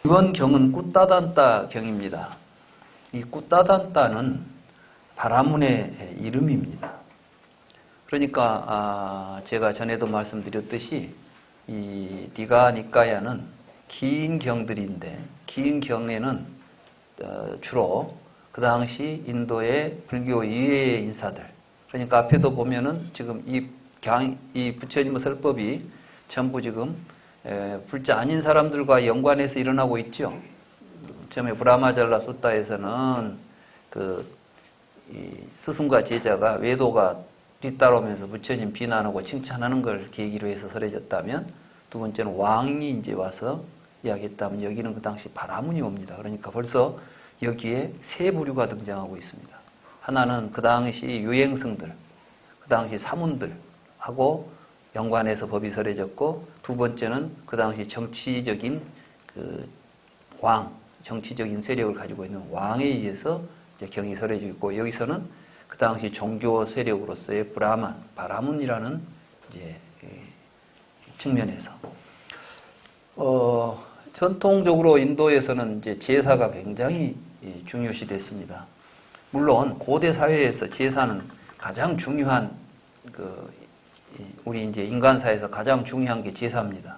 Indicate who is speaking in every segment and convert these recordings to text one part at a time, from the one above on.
Speaker 1: 이번 경은 꾸따단따 경입니다. 이 꾸따단따는 바라문의 이름입니다. 그러니까 제가 전에도 말씀드렸듯이 이 디가니까야는 긴 경들인데, 긴 경에는 주로 그 당시 인도의 불교 이외의 인사들, 그러니까 앞에도 보면은 지금 이 부처님의 설법이 전부 지금 불자 아닌 사람들과 연관해서 일어나고 있죠. 처음에 브라마잘라 수타에서는 이 스승과 제자가 외도가 뒤따라오면서 부처님 비난하고 칭찬하는 걸 계기로 해서 설해졌다면, 두 번째는 왕이 이제 와서 이야기했다면 여기는 그 당시 바라문이 옵니다. 그러니까 벌써 여기에 세 부류가 등장하고 있습니다. 하나는 그 당시 유행성들, 그 당시 사문들하고 연관해서 법이 설해졌고, 두 번째는 그 당시 정치적인 정치적인 세력을 가지고 있는 왕에 의해서 이제 경이 설해지고 있고, 여기서는 그 당시 종교 세력으로서의 바라문이라는 이제 측면에서 전통적으로 인도에서는 이제 제사가 굉장히 중요시 됐습니다. 물론 고대 사회에서 제사는 가장 중요한 우리 이제 인간사에서 가장 중요한 게 제사입니다.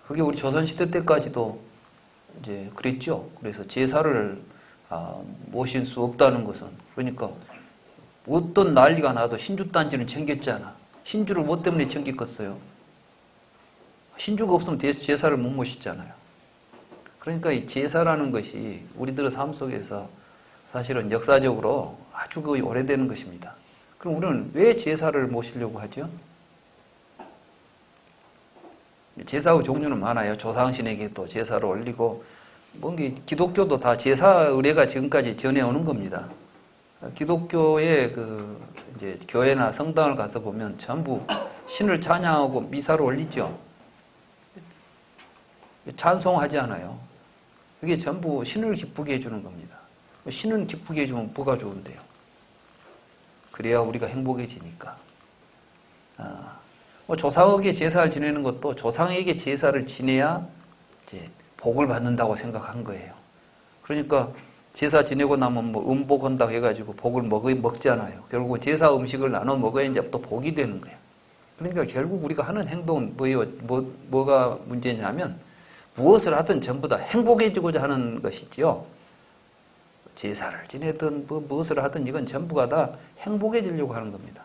Speaker 1: 그게 우리 조선시대 때까지도 이제 그랬죠. 그래서 제사를 모실 수 없다는 것은, 그러니까 어떤 난리가 나도 신주단지는 챙겼잖아. 신주를 뭐 때문에 챙겼겠어요? 신주가 없으면 제사를 못 모시잖아요. 그러니까 이 제사라는 것이 우리들의 삶 속에서 사실은 역사적으로 아주 오래되는 것입니다. 그럼 우리는 왜 제사를 모시려고 하죠? 제사의 종류는 많아요. 조상신에게 또 제사를 올리고, 기독교도 다 제사 의례가 지금까지 전해오는 겁니다. 기독교의 이제 교회나 성당을 가서 보면 전부 신을 찬양하고 미사를 올리죠. 찬송하지 않아요. 그게 전부 신을 기쁘게 해주는 겁니다. 신은 기쁘게 해주면 뭐가 좋은데요? 그래야 우리가 행복해지니까. 조상에게 제사를 지내는 것도 조상에게 제사를 지내야 이제 복을 받는다고 생각한 거예요. 그러니까 제사 지내고 나면 뭐 음복한다고 해가지고 복을 먹잖아요. 결국 제사 음식을 나눠 먹어야 이제 또 복이 되는 거예요. 그러니까 결국 우리가 하는 행동은 뭐가 문제냐면, 무엇을 하든 전부 다 행복해지고자 하는 것이지요. 제사를 지내든 무엇을 하든 이건 전부가 다 행복해지려고 하는 겁니다.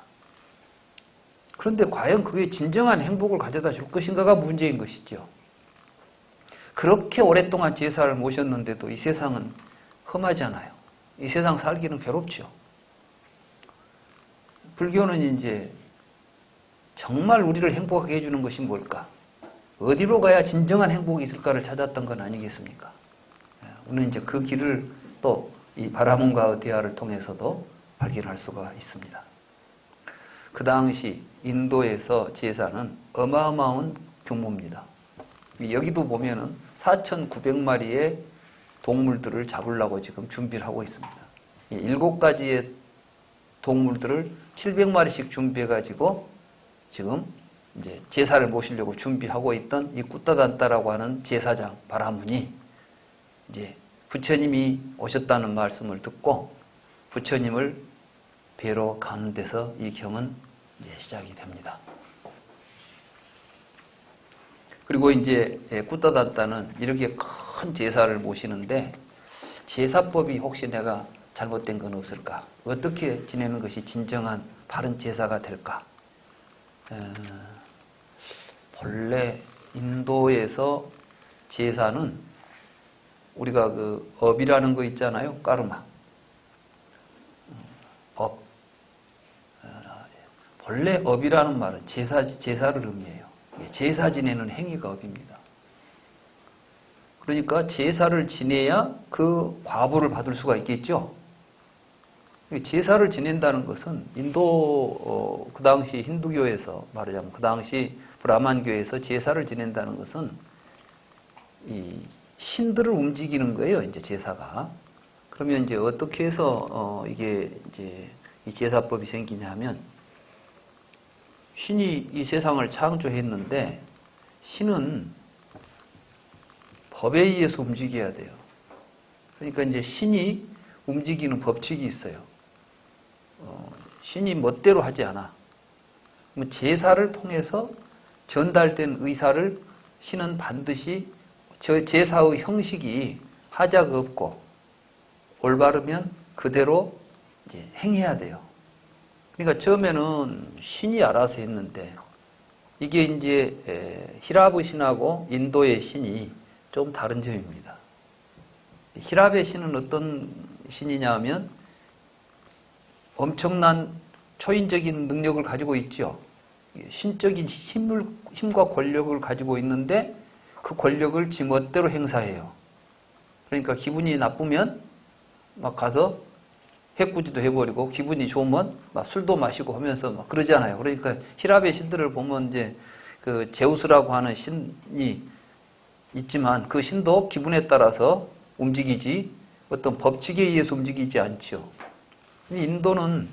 Speaker 1: 그런데 과연 그게 진정한 행복을 가져다 줄 것인가가 문제인 것이죠. 그렇게 오랫동안 제사를 모셨는데도 이 세상은 험하잖아요. 이 세상 살기는 괴롭죠. 불교는 이제 정말 우리를 행복하게 해주는 것이 뭘까? 어디로 가야 진정한 행복이 있을까를 찾았던 건 아니겠습니까? 우리는 이제 그 길을 또 이 바라문과의 대화를 통해서도 발견할 수가 있습니다. 그 당시 인도에서 제사는 어마어마한 규모입니다. 여기도 보면은 4,900마리의 동물들을 잡으려고 지금 준비를 하고 있습니다. 7가지의 동물들을 700마리씩 준비해가지고 지금 이제 제사를 모시려고 준비하고 있던 이 꾸따단따라고 하는 제사장 바라문이 이제 부처님이 오셨다는 말씀을 듣고 부처님을 뵈러 가는 데서 이 경은 이제 시작이 됩니다. 그리고 이제 꾸따단따는 이렇게 큰 제사를 모시는데, 제사법이 혹시 내가 잘못된 건 없을까? 어떻게 지내는 것이 진정한 바른 제사가 될까? 본래 인도에서 제사는 우리가 업이라는 거 있잖아요. 까르마. 업. 본래 업이라는 말은 제사를 의미해요. 제사 지내는 행위가 업입니다. 그러니까 제사를 지내야 그 과보를 받을 수가 있겠죠. 제사를 지낸다는 것은 인도 그 당시 힌두교에서 말하자면 그 당시 브라만교에서 제사를 지낸다는 것은 이 신들을 움직이는 거예요. 이제 제사가. 그러면 이제 어떻게 해서 이게 이제 이 제사법이 생기냐면, 신이 이 세상을 창조했는데 신은 법에 의해서 움직여야 돼요. 그러니까 이제 신이 움직이는 법칙이 있어요. 신이 멋대로 하지 않아. 제사를 통해서 전달된 의사를 신은 반드시 저 제사의 형식이 하자가 없고 올바르면 그대로 이제 행해야 돼요. 그러니까 처음에는 신이 알아서 했는데 이게 이제 히라브 신하고 인도의 신이 좀 다른 점입니다. 히라브의 신은 어떤 신이냐 하면 엄청난 초인적인 능력을 가지고 있죠. 신적인 힘과 권력을 가지고 있는데 그 권력을 지 멋대로 행사해요. 그러니까 기분이 나쁘면 막 가서 해꾸지도 해버리고 기분이 좋으면 막 술도 마시고 하면서 막 그러잖아요. 그러니까 히라베 신들을 보면 이제 그 제우스라고 하는 신이 있지만 그 신도 기분에 따라서 움직이지 어떤 법칙에 의해서 움직이지 않죠. 인도는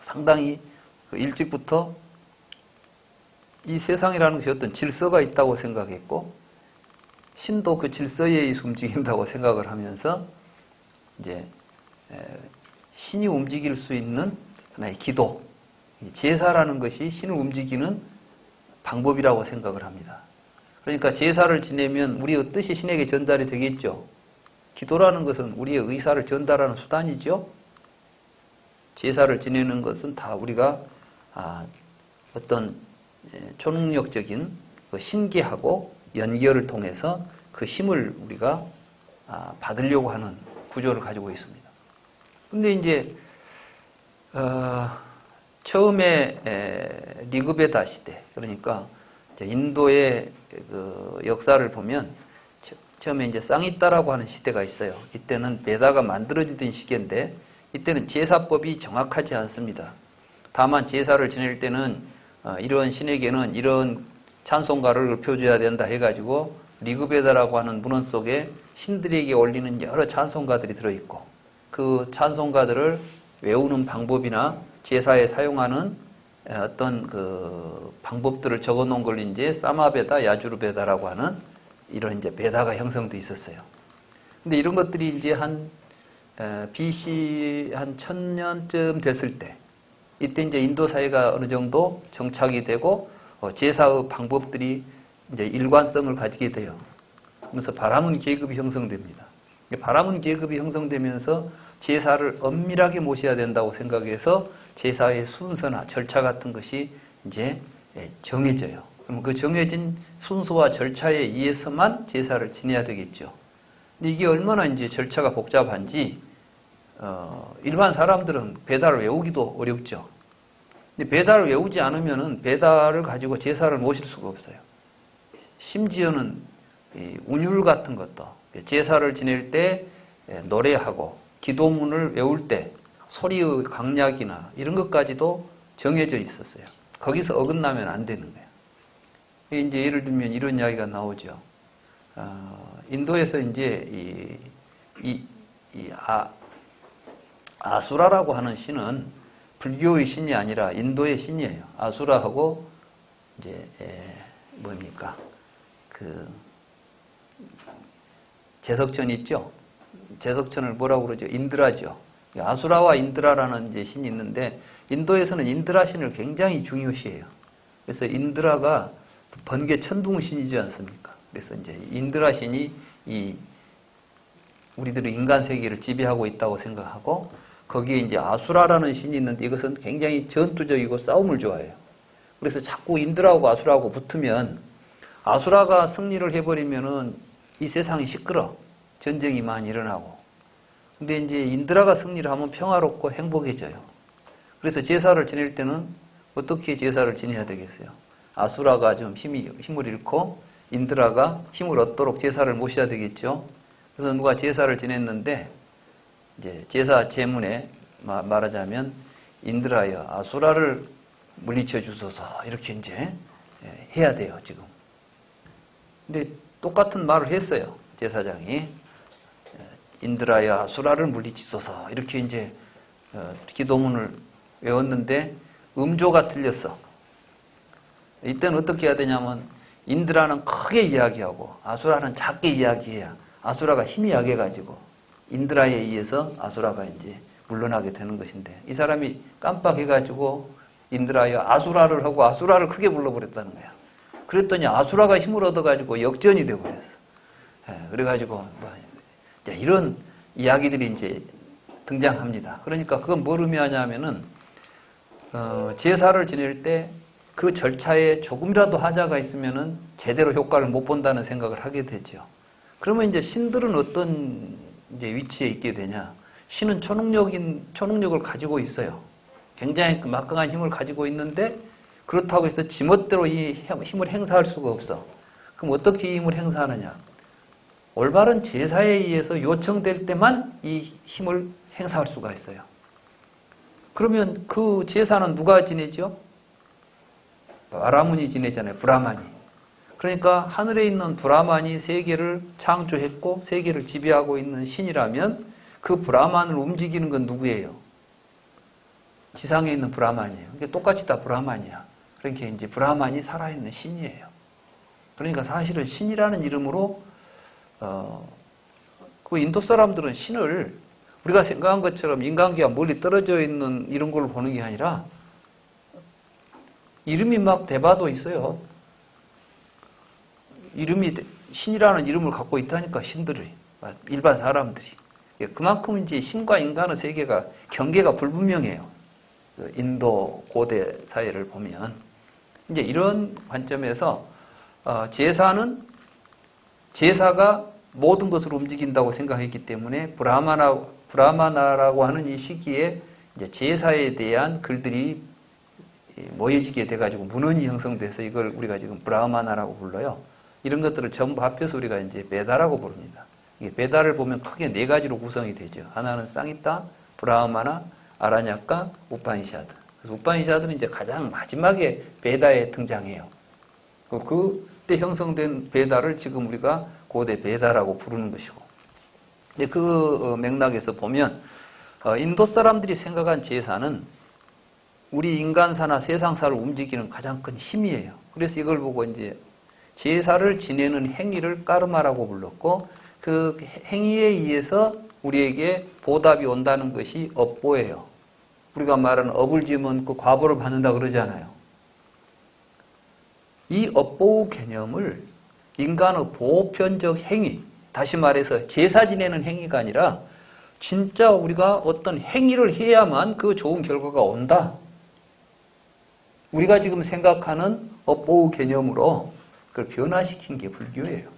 Speaker 1: 상당히 일찍부터 이 세상이라는 것이 어떤 질서가 있다고 생각했고 신도 그 질서에 의해서 움직인다고 생각을 하면서 이제 신이 움직일 수 있는 하나의 기도, 제사라는 것이 신을 움직이는 방법이라고 생각을 합니다. 그러니까 제사를 지내면 우리의 뜻이 신에게 전달이 되겠죠. 기도라는 것은 우리의 의사를 전달하는 수단이죠. 제사를 지내는 것은 다 우리가 어떤 초능력적인 신기하고 연결을 통해서 그 힘을 우리가 받으려고 하는 구조를 가지고 있습니다. 근데 이제 처음에 리그베다 시대, 그러니까 인도의 그 역사를 보면 처음에 이제 쌍이따라고 하는 시대가 있어요. 이때는 베다가 만들어지던 시기인데 이때는 제사법이 정확하지 않습니다. 다만 제사를 지낼 때는 이런 신에게는 이런 찬송가를 읊혀줘야 된다 해가지고 리그베다라고 하는 문헌 속에 신들에게 올리는 여러 찬송가들이 들어있고 그 찬송가들을 외우는 방법이나 제사에 사용하는 어떤 그 방법들을 적어 놓은 걸 이제 사마베다, 야주르베다라고 하는 이런 이제 베다가 형성돼 있었어요. 근데 이런 것들이 이제 한 BC 한 1000년쯤 됐을 때 이때 이제 인도 사회가 어느 정도 정착이 되고 제사의 방법들이 이제 일관성을 가지게 돼요. 그러면서 바라문 계급이 형성됩니다. 바라문 계급이 형성되면서 제사를 엄밀하게 모셔야 된다고 생각해서 제사의 순서나 절차 같은 것이 이제 정해져요. 그럼 그 정해진 순서와 절차에 의해서만 제사를 지내야 되겠죠. 근데 이게 얼마나 이제 절차가 복잡한지 일반 사람들은 베다를 외우기도 어렵죠. 근데 베다를 외우지 않으면은 베다를 가지고 제사를 모실 수가 없어요. 심지어는 운율 같은 것도 제사를 지낼 때 노래하고 기도문을 외울 때 소리의 강약이나 이런 것까지도 정해져 있었어요. 거기서 어긋나면 안 되는 거예요. 이제 예를 들면 이런 이야기가 나오죠. 인도에서 이제 아수라라고 하는 신은 불교의 신이 아니라 인도의 신이에요. 아수라하고 이제 뭡니까? 그 제석천 있죠. 제석천을 뭐라고 그러죠? 인드라죠. 아수라와 인드라라는 이제 신이 있는데 인도에서는 인드라 신을 굉장히 중요시해요. 그래서 인드라가 번개 천둥 신이지 않습니까? 그래서 이제 인드라 신이 우리들의 인간 세계를 지배하고 있다고 생각하고 거기에 이제 아수라라는 신이 있는데 이것은 굉장히 전투적이고 싸움을 좋아해요. 그래서 자꾸 인드라하고 아수라하고 붙으면 아수라가 승리를 해버리면은 이 세상이 시끄러. 전쟁이 많이 일어나고. 근데 이제 인드라가 승리를 하면 평화롭고 행복해져요. 그래서 제사를 지낼 때는 어떻게 제사를 지내야 되겠어요? 아수라가 좀 힘을 잃고 인드라가 힘을 얻도록 제사를 모셔야 되겠죠. 그래서 누가 제사를 지냈는데 이제 제사 제문에 말하자면 인드라여 아수라를 물리쳐 주소서 이렇게 이제 해야 돼요 지금. 근데 똑같은 말을 했어요 제사장이. 인드라여 아수라를 물리치소서 이렇게 이제 기도문을 외웠는데 음조가 틀렸어. 이때는 어떻게 해야 되냐면 인드라는 크게 이야기하고 아수라는 작게 이야기해야 아수라가 힘이 약해가지고 인드라에 의해서 아수라가 이제 물러나게 되는 것인데, 이 사람이 깜빡해가지고 인드라에 아수라를 하고 아수라를 크게 불러버렸다는 거야. 그랬더니 아수라가 힘을 얻어가지고 역전이 되어버렸어. 그래가지고 뭐 이런 이야기들이 이제 등장합니다. 그러니까 그건 뭘 의미하냐면은 제사를 지낼 때 그 절차에 조금이라도 하자가 있으면은 제대로 효과를 못 본다는 생각을 하게 되죠. 그러면 이제 신들은 어떤 이제 위치에 있게 되냐? 신은 초능력을 가지고 있어요. 굉장히 막강한 힘을 가지고 있는데, 그렇다고 해서 지멋대로 이 힘을 행사할 수가 없어. 그럼 어떻게 이 힘을 행사하느냐? 올바른 제사에 의해서 요청될 때만 이 힘을 행사할 수가 있어요. 그러면 그 제사는 누가 지내죠? 아라문이 지내잖아요. 브라만이. 그러니까 하늘에 있는 브라만이 세계를 창조했고 세계를 지배하고 있는 신이라면 그 브라만을 움직이는 건 누구예요? 지상에 있는 브라만이에요. 그러니까 똑같이 다 브라만이야. 그러니까 이제 브라만이 살아있는 신이에요. 그러니까 사실은 신이라는 이름으로 그 인도 사람들은 신을 우리가 생각한 것처럼 인간계와 멀리 떨어져 있는 이런 걸로 보는 게 아니라 이름이 막 대바도 있어요. 이름이 신이라는 이름을 갖고 있다니까, 신들이, 일반 사람들이. 그만큼 이제 신과 인간의 세계가 경계가 불분명해요. 인도 고대 사회를 보면 이제 이런 관점에서 제사가 모든 것을 움직인다고 생각했기 때문에 브라마나라고 하는 이 시기에 이제 제사에 대한 글들이 모여지게 돼가지고 문헌이 형성돼서 이걸 우리가 지금 브라마나라고 불러요. 이런 것들을 전부 합해서 우리가 이제 베다라고 부릅니다. 이게 베다를 보면 크게 네 가지로 구성이 되죠. 하나는 쌍히타, 브라마나, 아라냐카, 우파니샤드. 그래서 우파니샤드는 이제 가장 마지막에 베다에 등장해요. 그때 형성된 베다를 지금 우리가 고대 베다라고 부르는 것이고. 근데 그 맥락에서 보면 인도 사람들이 생각한 제사는 우리 인간사나 세상사를 움직이는 가장 큰 힘이에요. 그래서 이걸 보고 이제 제사를 지내는 행위를 까르마라고 불렀고, 그 행위에 의해서 우리에게 보답이 온다는 것이 업보예요. 우리가 말하는 업을 지으면 그 과보를 받는다 그러잖아요. 이 업보 개념을 인간의 보편적 행위, 다시 말해서 제사 지내는 행위가 아니라 진짜 우리가 어떤 행위를 해야만 그 좋은 결과가 온다. 우리가 지금 생각하는 업보 개념으로 그걸 변화시킨 게 불교예요.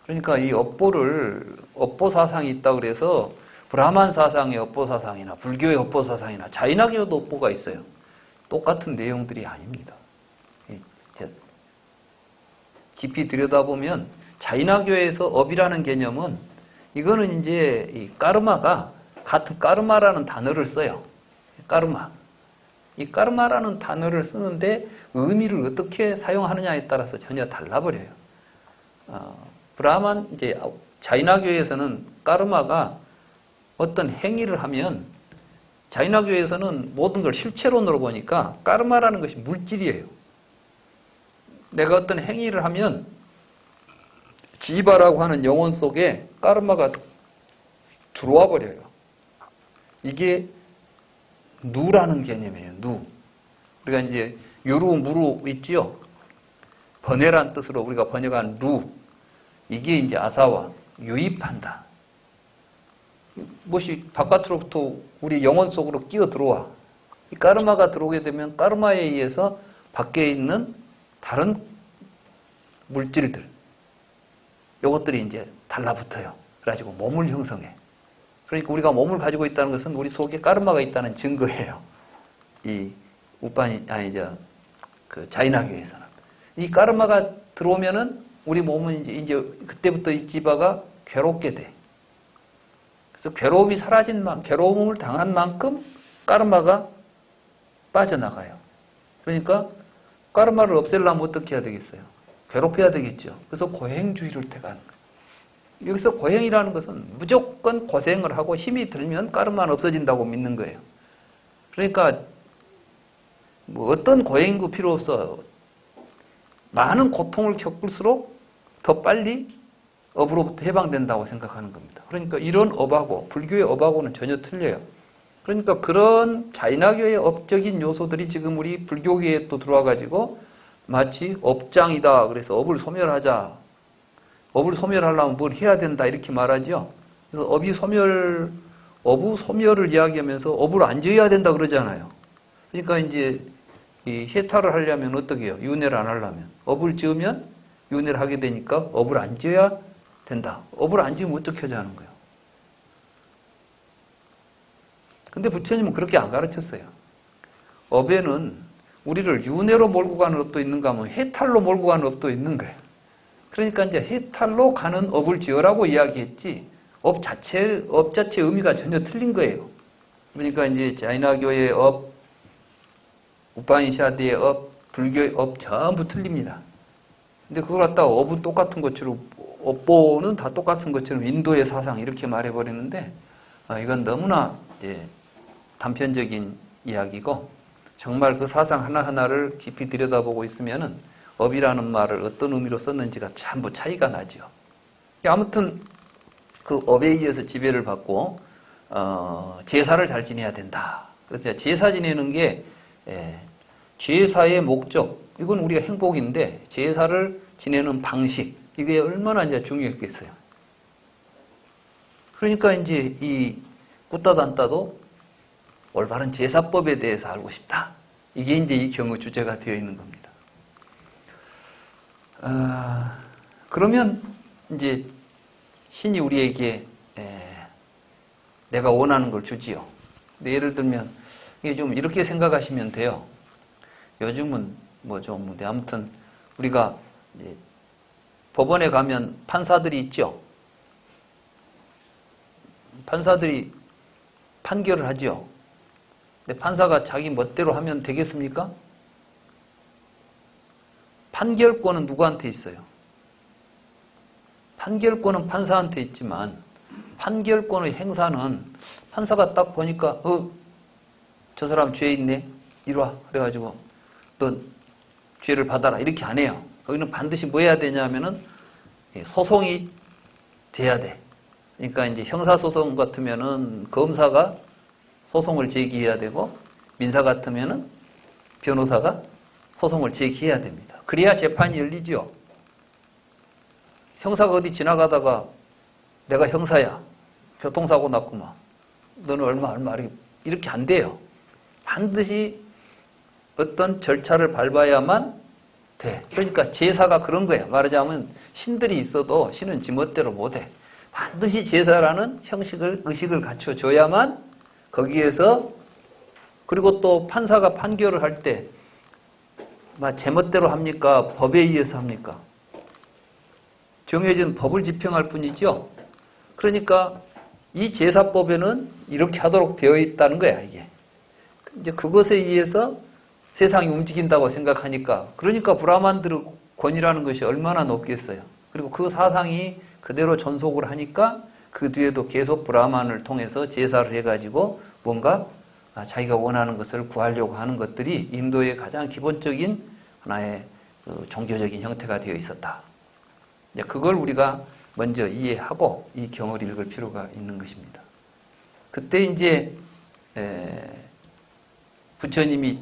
Speaker 1: 그러니까 이 업보 사상이 있다고 그래서 브라만 사상의 업보 사상이나 불교의 업보 사상이나 자이나교도 업보가 있어요. 똑같은 내용들이 아닙니다. 깊이 들여다보면 자이나교에서 업이라는 개념은, 이거는 이제 이 까르마가 같은 까르마라는 단어를 써요. 까르마. 이 까르마라는 단어를 쓰는데 의미를 어떻게 사용하느냐에 따라서 전혀 달라버려요. 이제 자이나교에서는 까르마가 어떤 행위를 하면, 자이나교에서는 모든 걸 실체론으로 보니까 까르마라는 것이 물질이에요. 내가 어떤 행위를 하면 지바라고 하는 영혼 속에 까르마가 들어와 버려요. 이게 누라는 개념이에요. 누. 우리가 이제 유루, 무루 있지요. 번외란 뜻으로 우리가 번역한 루. 이게 이제 아사와, 유입한다. 무엇이 바깥으로부터 우리 영혼 속으로 끼어 들어와. 이 까르마가 들어오게 되면 까르마에 의해서 밖에 있는 다른 물질들, 요것들이 이제 달라붙어요. 그래가지고 몸을 형성해. 그러니까 우리가 몸을 가지고 있다는 것은 우리 속에 까르마가 있다는 증거예요. 이 자이나교에서는. 이 까르마가 들어오면은 우리 몸은 이제 그때부터 이 지바가 괴롭게 돼. 그래서 괴로움을 당한 만큼 까르마가 빠져나가요. 그러니까 까르마를 없애려면 어떻게 해야 되겠어요? 괴롭혀야 되겠죠. 그래서 고행주의를 택하는 거예요. 여기서 고행이라는 것은 무조건 고생을 하고 힘이 들면 까르마는 없어진다고 믿는 거예요. 그러니까 뭐 어떤 고행도 필요 없어. 많은 고통을 겪을수록 더 빨리 업으로부터 해방된다고 생각하는 겁니다. 그러니까 이런 업하고 불교의 업하고는 전혀 틀려요. 그러니까 그런 자인화교의 업적인 요소들이 지금 우리 불교계에 또 들어와가지고 마치 업장이다. 그래서 업을 소멸하자. 업을 소멸하려면 뭘 해야 된다. 이렇게 말하죠. 그래서 어부 소멸을 이야기하면서 업을 안 지어야 된다 그러잖아요. 그러니까 이제 이 해탈을 하려면 어떻게 해요? 윤회를 안 하려면. 업을 지으면 윤회를 하게 되니까 업을 안 지어야 된다. 업을 안 지으면 어떻게 하자는 거예요? 근데 부처님은 그렇게 안 가르쳤어요. 업에는 우리를 윤회로 몰고 가는 업도 있는가 하면 해탈로 몰고 가는 업도 있는 거예요. 그러니까 이제 해탈로 가는 업을 지어라고 이야기했지, 업 자체 의미가 전혀 틀린 거예요. 그러니까 이제 자인화교의 업, 우파니샤드의 업, 불교의 업 전부 틀립니다. 근데 그걸 갖다가 업은 똑같은 것처럼, 업보는 다 똑같은 것처럼 인도의 사상 이렇게 말해버리는데, 이건 너무나 이제 단편적인 이야기고, 정말 그 사상 하나하나를 깊이 들여다보고 있으면은 업이라는 말을 어떤 의미로 썼는지가 전부 차이가 나죠. 아무튼 그 업에 의해서 지배를 받고 제사를 잘 지내야 된다. 그래서 제사 지내는 게 제사의 목적, 이건 우리가 행복인데 제사를 지내는 방식, 이게 얼마나 이제 중요했겠어요. 그러니까 이제 이 꾸따단따도 올바른 제사법에 대해서 알고 싶다. 이게 이제 이 경의 주제가 되어 있는 겁니다. 그러면 이제 신이 우리에게 내가 원하는 걸 주지요. 근데 예를 들면 이게 좀 이렇게 생각하시면 돼요. 요즘은 뭐 아무튼 우리가 이제 법원에 가면 판사들이 있죠. 판사들이 판결을 하죠. 근데 판사가 자기 멋대로 하면 되겠습니까? 판결권은 누구한테 있어요? 판결권은 판사한테 있지만 판결권의 행사는 판사가 딱 보니까 저 사람 죄 있네? 이리 와. 그래가지고 너 죄를 받아라. 이렇게 안 해요. 거기는 반드시 뭐 해야 되냐면은 소송이 돼야 돼. 그러니까 이제 형사소송 같으면은 검사가 소송을 제기해야 되고, 민사 같으면은 변호사가 소송을 제기해야 됩니다. 그래야 재판이 열리죠. 형사가 어디 지나가다가 내가 형사야, 교통사고 났구만, 너는 얼마 이렇게 안 돼요. 반드시 어떤 절차를 밟아야만 돼. 그러니까 제사가 그런 거야. 말하자면 신들이 있어도 신은 지멋대로 못해. 반드시 제사라는 의식을 갖춰줘야만 거기에서, 그리고 또 판사가 판결을 할 때 제멋대로 합니까? 법에 의해서 합니까? 정해진 법을 집행할 뿐이죠. 그러니까 이 제사법에는 이렇게 하도록 되어 있다는 거야, 이게. 이제 그것에 의해서 세상이 움직인다고 생각하니까, 그러니까 브라만들의 권위라는 것이 얼마나 높겠어요. 그리고 그 사상이 그대로 전속을 하니까 그 뒤에도 계속 브라만을 통해서 제사를 해가지고 뭔가 자기가 원하는 것을 구하려고 하는 것들이 인도의 가장 기본적인 하나의 종교적인 형태가 되어 있었다. 그걸 우리가 먼저 이해하고 이 경을 읽을 필요가 있는 것입니다. 그때 이제 부처님이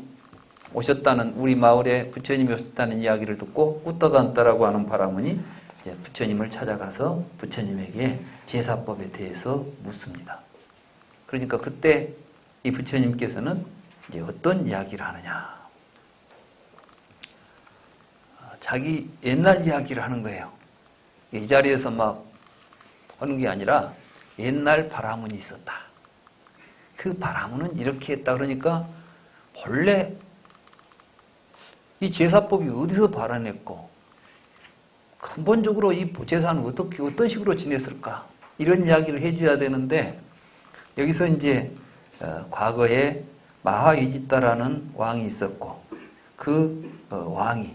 Speaker 1: 오셨다는, 우리 마을에 부처님이 오셨다는 이야기를 듣고 꾸따단따라고 하는 바라문이 이제 부처님을 찾아가서 부처님에게 제사법에 대해서 묻습니다. 그러니까 그때 이 부처님께서는 이제 어떤 이야기를 하느냐, 자기 옛날 이야기를 하는 거예요. 이 자리에서 막 하는 게 아니라 옛날 바라문이 있었다. 그 바라문은 이렇게 했다. 그러니까 본래 이 제사법이 어디서 발안했고 근본적으로 이 제사는 어떤 식으로 지냈을까, 이런 이야기를 해줘야 되는데, 여기서 이제 과거에 마하위지따라는 왕이 있었고, 그 왕이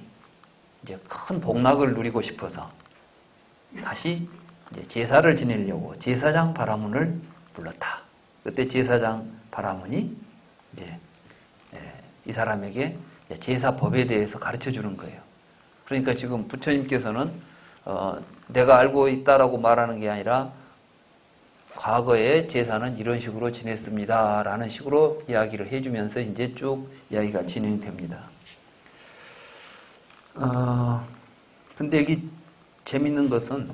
Speaker 1: 이제 큰 복락을 누리고 싶어서 다시 이제 제사를 지내려고 제사장 바라문을 불렀다. 그때 제사장 바라문이 이제 이 사람에게 제사법에 대해서 가르쳐 주는 거예요. 그러니까 지금 부처님께서는 내가 알고 있다라고 말하는 게 아니라 과거에 제사는 이런 식으로 지냈습니다 라는 식으로 이야기를 해주면서 이제 쭉 이야기가 진행됩니다. 근데 여기 재밌는 것은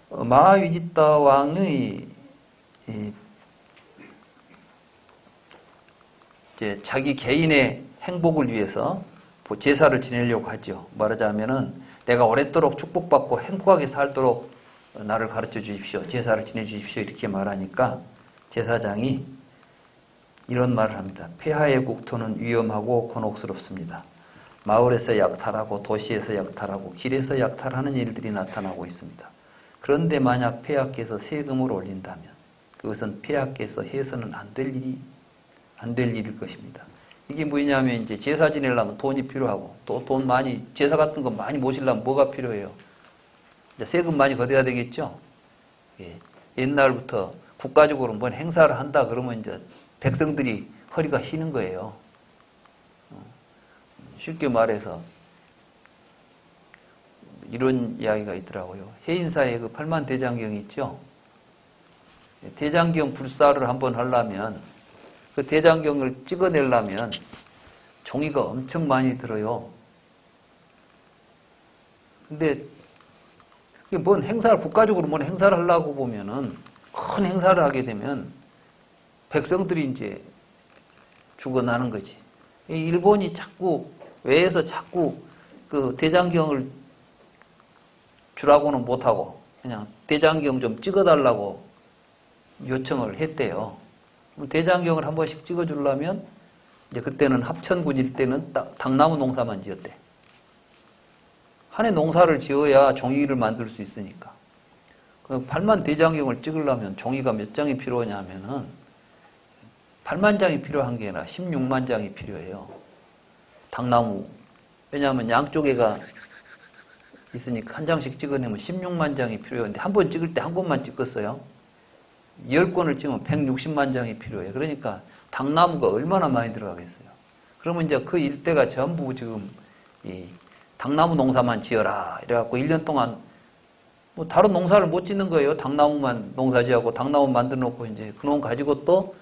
Speaker 1: 마하위지tta 왕의 이제 자기 개인의 행복을 위해서 제사를 지내려고 하죠. 말하자면은 내가 오랫도록 축복받고 행복하게 살도록 나를 가르쳐 주십시오. 제사를 지내 주십시오. 이렇게 말하니까 제사장이 이런 말을 합니다. 폐하의 국토는 위험하고 곤혹스럽습니다. 마을에서 약탈하고 도시에서 약탈하고 길에서 약탈하는 일들이 나타나고 있습니다. 그런데 만약 폐하께서 세금을 올린다면 그것은 폐하께서 해서는 안 될 일일 것입니다. 이게 뭐냐면 이제 제사 지내려면 돈이 필요하고 또 돈 많이 제사 같은 거 많이 모시려면 뭐가 필요해요? 이제 세금 많이 걷어야 되겠죠. 예. 옛날부터 국가적으로 뭔 행사를 한다 그러면 이제 백성들이 허리가 휘는 거예요. 쉽게 말해서 이런 이야기가 있더라고요. 해인사에 그 팔만대장경이 있죠. 대장경 불사를 한번 하려면 그 대장경을 찍어내려면 종이가 엄청 많이 들어요. 근데 뭔 행사를 국가적으로 뭔 행사를 하려고 보면은 큰 행사를 하게 되면 백성들이 이제 죽어나는 거지. 일본이 자꾸 외에서 자꾸 그 대장경을 주라고는 못하고 그냥 대장경 좀 찍어달라고 요청을 했대요. 대장경을 한 번씩 찍어주려면 이제 그때는 합천군일 때는 당나무 농사만 지었대. 한 해 농사를 지어야 종이를 만들 수 있으니까. 8만 대장경을 찍으려면 종이가 몇 장이 필요하냐면은 8만 장이 필요한 게 아니라 16만 장이 필요해요. 당나무. 왜냐하면 양쪽에가 있으니까 한 장씩 찍어내면 16만 장이 필요한데 한 번 찍을 때 한 권만 찍었어요. 10권을 찍으면 160만 장이 필요해요. 그러니까 당나무가 얼마나 많이 들어가겠어요. 그러면 이제 그 일대가 전부 지금 이 당나무 농사만 지어라. 이래갖고 1년 동안 뭐 다른 농사를 못 짓는 거예요. 당나무만 농사지하고 당나무 만들어 놓고 이제 그놈 가지고 또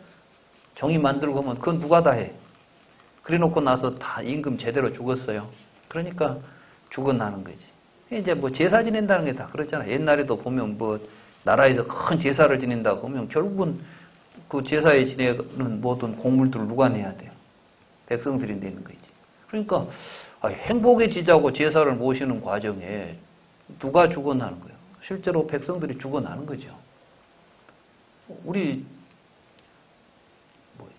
Speaker 1: 종이 만들고 하면 그건 누가 다 해. 그래 놓고 나서 다 임금 제대로 죽었어요. 그러니까 죽어나는 거지. 이제 뭐 제사 지낸다는 게 다 그렇잖아. 옛날에도 보면 뭐 나라에서 큰 제사를 지낸다고 하면 결국은 그 제사에 지내는 모든 공물들을 누가 내야 돼요? 백성들이 내는 거지. 그러니까 행복해지자고 제사를 모시는 과정에 누가 죽어나는 거예요? 실제로 백성들이 죽어나는 거죠. 우리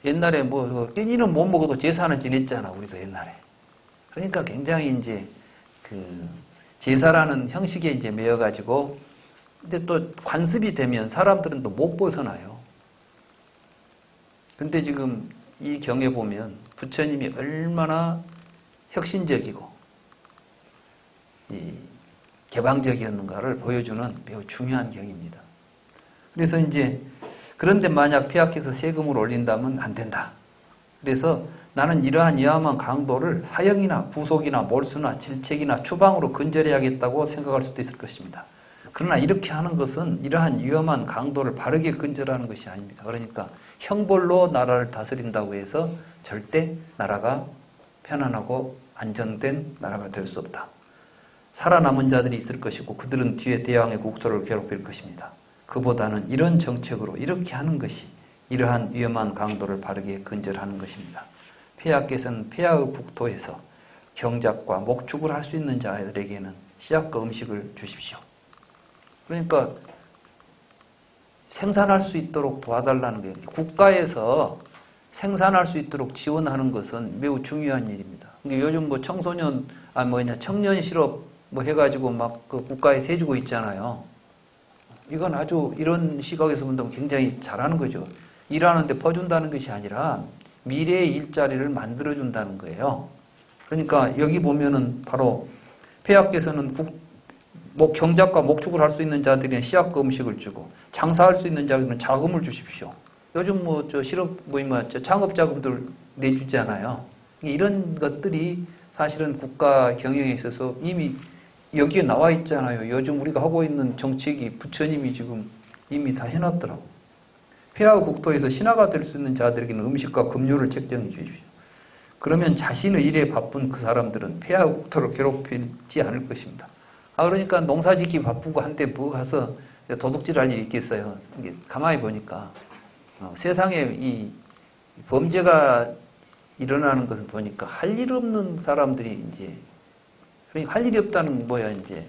Speaker 1: 옛날에 뭐 끼니는 못 먹어도 제사는 지냈잖아. 우리도 옛날에. 그러니까 굉장히 이제 그 제사라는 형식에 이제 매여가지고 근데 또 관습이 되면 사람들은 또 못 벗어나요. 근데 지금 이 경에 보면 부처님이 얼마나 혁신적이고 이 개방적이었는가를 보여주는 매우 중요한 경입니다. 그래서 이제 그런데 만약 폐하께서 세금을 올린다면 안 된다. 그래서 나는 이러한 위험한 강도를 사형이나 구속이나 몰수나 질책이나 추방으로 근절해야겠다고 생각할 수도 있을 것입니다. 그러나 이렇게 하는 것은 이러한 위험한 강도를 바르게 근절하는 것이 아닙니다. 그러니까 형벌로 나라를 다스린다고 해서 절대 나라가 편안하고 안정된 나라가 될 수 없다. 살아남은 자들이 있을 것이고 그들은 뒤에 대왕의 국토를 괴롭힐 것입니다. 그보다는 이런 정책으로 이렇게 하는 것이 이러한 위험한 강도를 바르게 근절하는 것입니다. 폐하께서는 폐하의 국토에서 경작과 목축을 할 수 있는 자들에게는 씨앗과 음식을 주십시오. 그러니까 생산할 수 있도록 도와달라는 거예요. 국가에서 생산할 수 있도록 지원하는 것은 매우 중요한 일입니다. 요즘 뭐 청소년, 청년 실업 뭐 해가지고 막 그 국가에 세주고 있잖아요. 이건 아주 이런 시각에서 본다면 굉장히 잘하는 거죠. 일하는데 퍼준다는 것이 아니라 미래의 일자리를 만들어준다는 거예요. 그러니까 여기 보면은 바로 폐하께서는 경작과 목축을 할 수 있는 자들에게 씨앗과 음식을 주고 장사할 수 있는 자들은 자금을 주십시오. 요즘 실업 창업 자금들 내주잖아요. 이런 것들이 사실은 국가 경영에 있어서 이미 여기에 나와 있잖아요. 요즘 우리가 하고 있는 정책이 부처님이 지금 이미 다 해놨더라고. 폐하 국토에서 신하가 될 수 있는 자들에게는 음식과 급료를 책정해 주십시오. 그러면 자신의 일에 바쁜 그 사람들은 폐하 국토를 괴롭히지 않을 것입니다. 그러니까 농사짓기 바쁘고 한데 뭐 가서 도둑질할 일이 있겠어요. 이게 가만히 보니까 세상에 이 범죄가 일어나는 것을 보니까 할 일 없는 사람들이 이제, 그러니까 할 일이 없다는 뭐야, 이제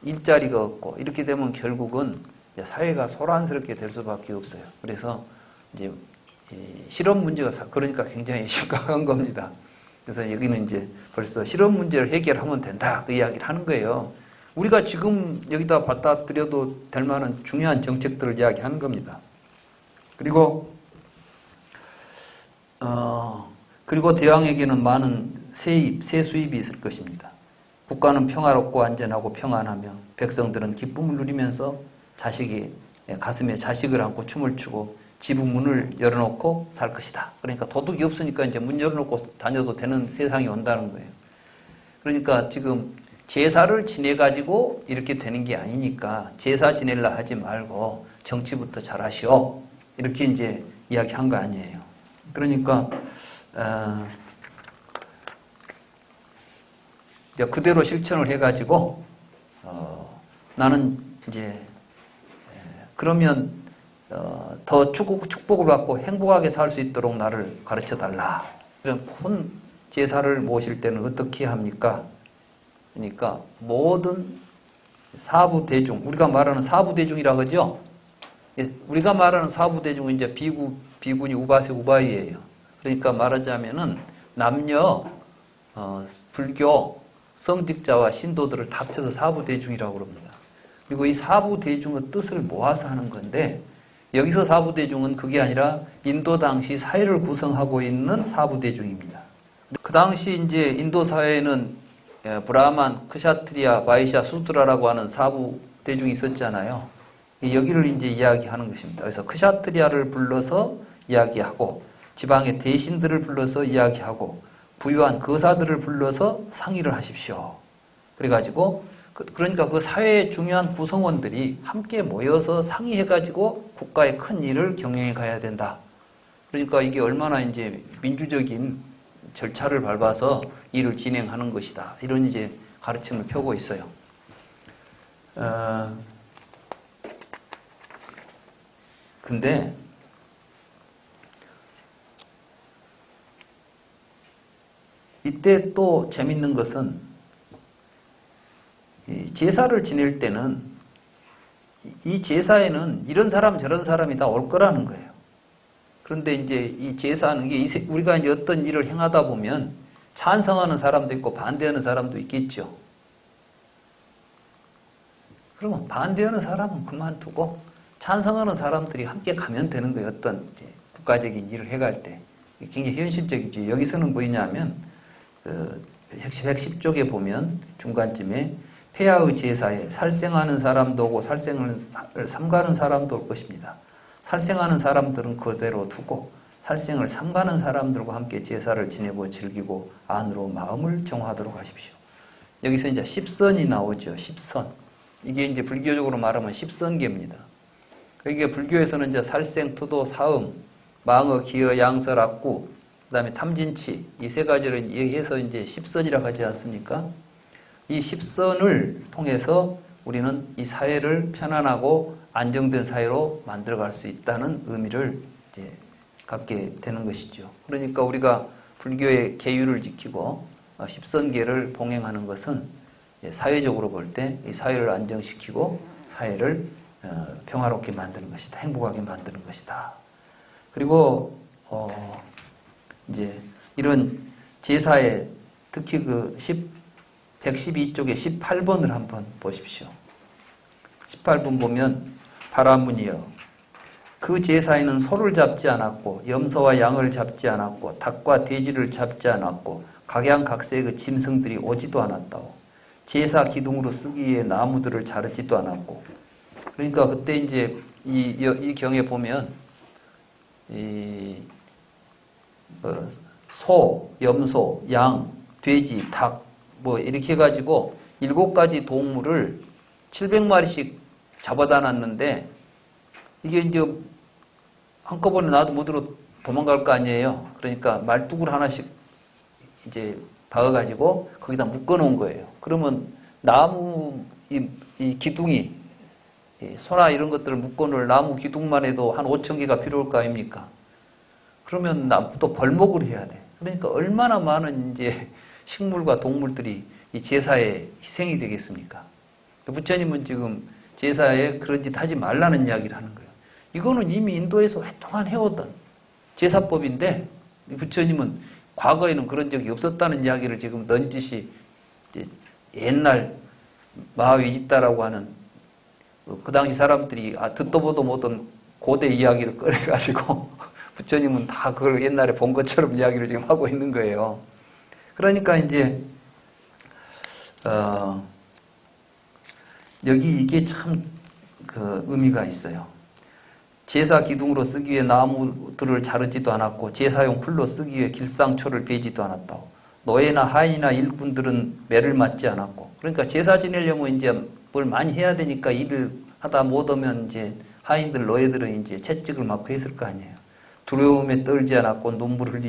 Speaker 1: 일자리가 없고 이렇게 되면 결국은 사회가 소란스럽게 될 수밖에 없어요. 그래서 이제 실업 문제가 그러니까 굉장히 심각한 겁니다. 그래서 여기는 이제 벌써 실업 문제를 해결하면 된다 그 이야기를 하는 거예요. 우리가 지금 여기다 받아들여도 될 만한 중요한 정책들을 이야기하는 겁니다. 그리고 대왕에게는 많은 세 수입이 있을 것입니다. 국가는 평화롭고 안전하고 평안하며 백성들은 기쁨을 누리면서 자식이 가슴에 자식을 안고 춤을 추고 집 문을 열어놓고 살 것이다. 그러니까 도둑이 없으니까 이제 문 열어놓고 다녀도 되는 세상이 온다는 거예요. 그러니까 지금 제사를 지내가지고 이렇게 되는 게 아니니까 제사 지내려 하지 말고 정치부터 잘하시오. 이렇게 이제 이야기한 거 아니에요. 그러니까 그대로 실천을 해가지고 나는 이제 그러면 더 축복을 받고 행복하게 살 수 있도록 나를 가르쳐 달라. 큰 제사를 모실 때는 어떻게 합니까? 그러니까 모든 사부 대중, 우리가 말하는 사부 대중이라고 하죠. 우리가 말하는 사부 대중은 이제 비구니, 우바세, 우바이예요. 그러니까 말하자면은 남녀, 불교, 성직자와 신도들을 다 합쳐서 사부 대중이라고 합니다. 그리고 이 사부 대중의 뜻을 모아서 하는 건데, 여기서 사부 대중은 그게 아니라 인도 당시 사회를 구성하고 있는 사부 대중입니다. 그 당시 이제 인도 사회에는 브라만, 크샤트리아, 바이샤, 수드라라고 하는 사부 대중이 있었잖아요. 여기를 이제 이야기하는 것입니다. 그래서 크샤트리아를 불러서 이야기하고, 지방의 대신들을 불러서 이야기하고, 부유한 거사들을 불러서 상의를 하십시오. 그래가지고 그러니까 그 사회의 중요한 구성원들이 함께 모여서 상의해가지고 국가의 큰 일을 경영해 가야 된다. 그러니까 이게 얼마나 이제 민주적인 절차를 밟아서 일을 진행하는 것이다. 이런 이제 가르침을 펴고 있어요. 근데 이때 또 재밌는 것은 제사를 지낼 때는 이 제사에는 이런 사람 저런 사람이 다 올 거라는 거예요. 그런데 이제 이 제사는 우리가 이제 어떤 일을 행하다 보면 찬성하는 사람도 있고 반대하는 사람도 있겠죠. 그러면 반대하는 사람은 그만두고 찬성하는 사람들이 함께 가면 되는 거예요. 어떤 이제 국가적인 일을 해갈 때. 굉장히 현실적이죠. 여기서는 뭐냐면 110쪽에 보면 중간쯤에 폐하의 제사에 살생하는 사람도 오고 살생을 삼가는 사람도 올 것입니다. 살생하는 사람들은 그대로 두고 살생을 삼가는 사람들과 함께 제사를 지내고 즐기고 안으로 마음을 정화하도록 하십시오. 여기서 이제 십선이 나오죠. 십선. 이게 이제 불교적으로 말하면 십선계입니다. 이게 불교에서는 이제 살생, 투도, 사음, 망어, 기어, 양설, 악구, 그 다음에 탐진치, 이 세 가지를 얘기해서 이제 십선이라고 하지 않습니까? 이 십선을 통해서 우리는 이 사회를 편안하고 안정된 사회로 만들어갈 수 있다는 의미를 이제 갖게 되는 것이죠. 그러니까 우리가 불교의 계율을 지키고 십선계를 봉행하는 것은 사회적으로 볼 때 이 사회를 안정시키고 사회를 평화롭게 만드는 것이다. 행복하게 만드는 것이다. 그리고 이제 이런 제사에 특히 112쪽에 18번을 한번 보십시오. 18번 보면 바라문이여 그 제사에는 소를 잡지 않았고 염소와 양을 잡지 않았고 닭과 돼지를 잡지 않았고 각양각색의 그 짐승들이 오지도 않았다고 제사 기둥으로 쓰기 위해 나무들을 자르지도 않았고 그러니까 그때 이제 이 경에 보면 소, 염소, 양 돼지, 닭, 뭐 이렇게 해가지고 7가지 동물을 700마리씩 잡아다 놨는데 이게 이제 한꺼번에 놔도 못 들어 도망갈 거 아니에요. 그러니까 말뚝을 하나씩 이제 박아가지고 거기다 묶어 놓은 거예요. 그러면 나무 이 기둥이 소나 이런 것들을 묶어 놓을 나무 기둥만 해도 한 5,000개가 필요할 거 아닙니까? 그러면 또 벌목을 해야 돼. 그러니까 얼마나 많은 이제 식물과 동물들이 이 제사에 희생이 되겠습니까? 부처님은 지금 제사에 그런 짓 하지 말라는 이야기를 하는 거예요. 이거는 이미 인도에서 오랫동안 해오던 제사법인데 부처님은 과거에는 그런 적이 없었다는 이야기를 지금 넌지시 옛날 마하위지다라고 하는 그 당시 사람들이 듣도 보도 못한 고대 이야기를 꺼내가지고 부처님은 다 그걸 옛날에 본 것처럼 이야기를 지금 하고 있는 거예요. 그러니까 이제 여기 이게 참 그 의미가 있어요. 제사 기둥으로 쓰기 위해 나무들을 자르지도 않았고 제사용 풀로 쓰기 위해 길상초를 베지도 않았다고. 노예나 하인이나 일꾼들은 매를 맞지 않았고. 그러니까 제사 지내려면 이제 뭘 많이 해야 되니까 일을 하다 못하면 이제 하인들 노예들은 이제 채찍을 맞고 했을 거 아니에요. 두려움에 떨지 않았고 눈물을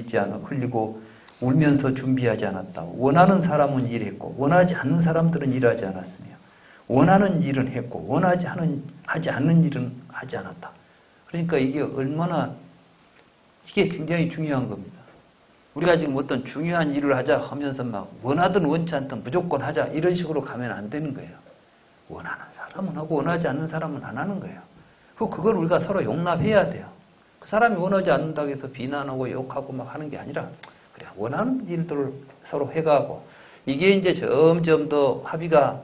Speaker 1: 흘리고 울면서 준비하지 않았다고. 원하는 사람은 일했고 원하지 않는 사람들은 일하지 않았으며 원하는 일은 했고 하지 않는 일은 하지 않았다. 그러니까 이게 굉장히 중요한 겁니다. 우리가 지금 어떤 중요한 일을 하자 하면서 막 원하든 원치 않든 무조건 하자 이런 식으로 가면 안 되는 거예요. 원하는 사람은 하고 원하지 않는 사람은 안 하는 거예요. 그걸 우리가 서로 용납해야 돼요. 그 사람이 원하지 않는다고 해서 비난하고 욕하고 막 하는 게 아니라 그래 원하는 일들을 서로 해가고 이게 이제 점점 더 합의가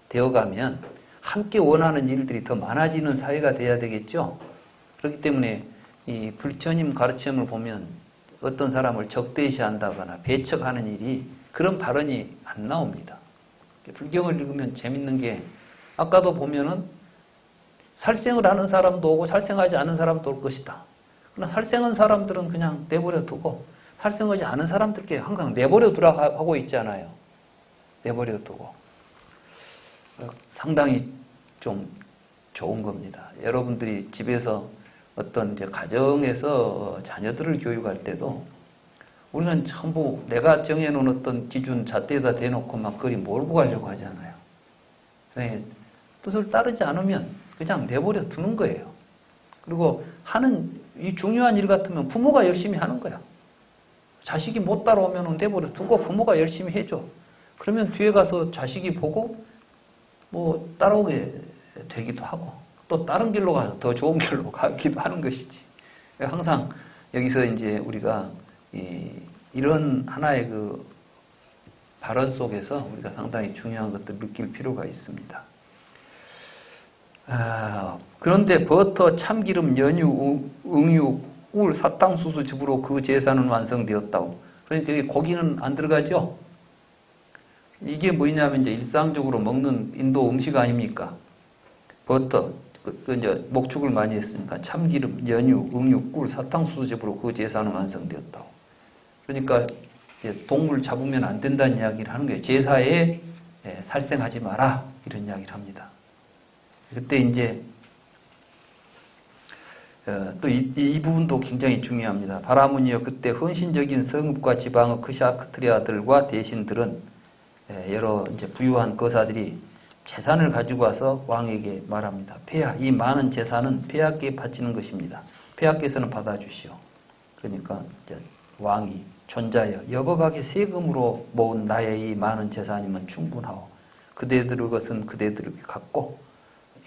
Speaker 1: 되어가면 함께 원하는 일들이 더 많아지는 사회가 돼야 되겠죠. 그렇기 때문에 이 부처님 가르침을 보면 어떤 사람을 적대시한다거나 배척하는 일이 그런 발언이 안 나옵니다. 불경을 읽으면 재밌는 게 아까도 보면은 살생을 하는 사람도 오고 살생하지 않은 사람도 올 것이다. 그러나 살생한 사람들은 그냥 내버려 두고 살생하지 않은 사람들께 항상 내버려 두라고 하고 있잖아요. 내버려 두고. 상당히 좀 좋은 겁니다. 여러분들이 집에서 어떤 이제 가정에서 자녀들을 교육할 때도 우리는 전부 내가 정해놓은 어떤 기준 잣대에다 대놓고 막 그리 몰고 가려고 하잖아요. 그래, 뜻을 따르지 않으면 그냥 내버려 두는 거예요. 그리고 이 중요한 일 같으면 부모가 열심히 하는 거야. 자식이 못 따라오면 내버려 두고 부모가 열심히 해줘. 그러면 뒤에 가서 자식이 보고 뭐 따라오게 되기도 하고 또 다른 길로 가서 더 좋은 길로 가기도 하는 것이지. 항상 여기서 이제 우리가 이런 하나의 그 발언 속에서 우리가 상당히 중요한 것들 느낄 필요가 있습니다. 그런데 버터, 참기름, 연유, 응유, 꿀, 사탕수수 즙으로 그 제사는 완성되었다고. 그러니까 여기 고기는 안 들어가죠? 이게 뭐냐면 이제 일상적으로 먹는 인도 음식 아닙니까? 버터, 이제 목축을 많이 했으니까 참기름, 연유, 응유, 꿀, 사탕수수즙으로 그 제사는 완성되었다고. 그러니까 이제 동물 잡으면 안 된다는 이야기를 하는 거예요. 제사에 살생하지 마라 이런 이야기를 합니다. 그때 이제 또 이 부분도 굉장히 중요합니다. 바라문이여 그때 헌신적인 성읍과 지방의 크샤크트리아들과 대신들은 여러 이제 부유한 거사들이 재산을 가지고 와서 왕에게 말합니다. 폐하, 이 많은 재산은 폐하께 바치는 것입니다. 폐하께서는 받아주시오. 그러니까 이제 왕이 존자여 여법하게 세금으로 모은 나의 이 많은 재산이면 충분하오. 그대들의 것은 그대들에게 갖고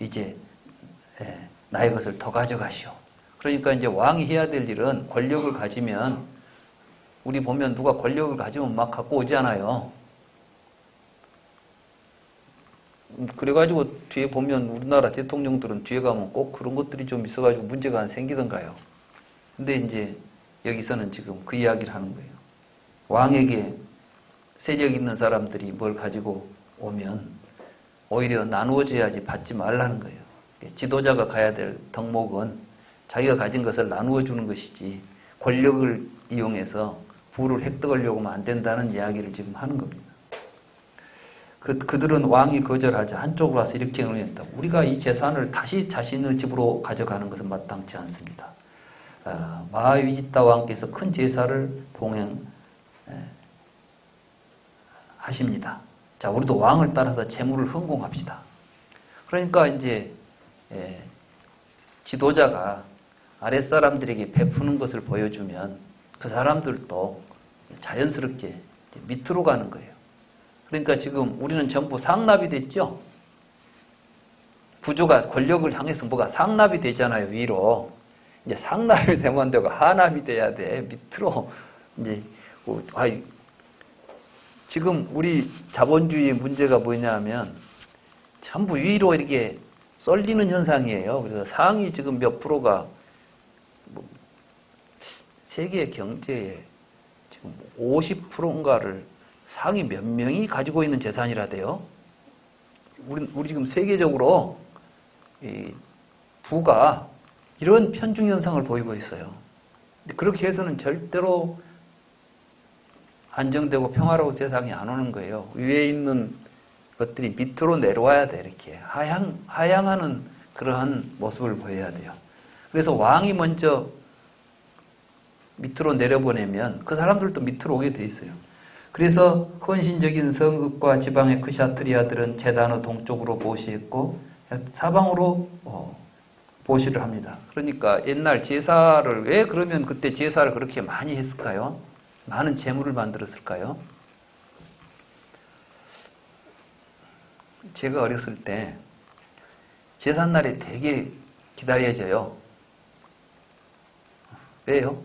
Speaker 1: 이제 나의 것을 더 가져가시오. 그러니까 이제 왕이 해야 될 일은 권력을 가지면 우리 보면 누가 권력을 가지면 막 갖고 오잖아요. 그래가지고 뒤에 보면 우리나라 대통령들은 뒤에 가면 꼭 그런 것들이 좀 있어가지고 문제가 안 생기던가요. 근데 이제 여기서는 지금 그 이야기를 하는 거예요. 왕에게 세력 있는 사람들이 뭘 가지고 오면 오히려 나누어줘야지 받지 말라는 거예요. 지도자가 가야 될 덕목은 자기가 가진 것을 나누어 주는 것이지 권력을 이용해서 부를 획득하려고 하면 안 된다는 이야기를 지금 하는 겁니다. 그들은 왕이 거절하자 한쪽으로 와서 이렇게 응했다. 우리가 이 재산을 다시 자신의 집으로 가져가는 것은 마땅치 않습니다. 마위지따 왕께서 큰 제사를 봉행하십니다. 자, 우리도 왕을 따라서 재물을 헌공합시다. 그러니까 이제 지도자가 아랫사람들에게 베푸는 것을 보여주면 그 사람들도 자연스럽게 밑으로 가는 거예요. 그러니까 지금 우리는 전부 상납이 됐죠? 구조가 권력을 향해서 뭐가 상납이 되잖아요, 위로. 이제 상납이 되면 안 되고 하납이 돼야 돼. 밑으로. 이제, 지금 우리 자본주의의 문제가 뭐냐면 전부 위로 이렇게 쏠리는 현상이에요. 그래서 상위 지금 몇 프로가 세계 경제의 지금 50%인가를 상위 몇 명이 가지고 있는 재산이라대요. 우리 지금 세계적으로 이 부가 이런 편중 현상을 보이고 있어요. 그렇게 해서는 절대로 안정되고 평화로운 세상이 안 오는 거예요. 위에 있는 것들이 밑으로 내려와야 돼. 이렇게 하향하는 그러한 모습을 보여야 돼요. 그래서 왕이 먼저 밑으로 내려보내면 그 사람들도 밑으로 오게 돼 있어요. 그래서 헌신적인 성읍과 지방의 크샤트리아들은 제단의 동쪽으로 보시했고 사방으로 보시를 합니다. 그러니까 옛날 제사를 왜 그러면 그때 제사를 그렇게 많이 했을까요? 많은 재물을 만들었을까요? 제가 어렸을 때 제삿날에 되게 기다려져요. 왜요?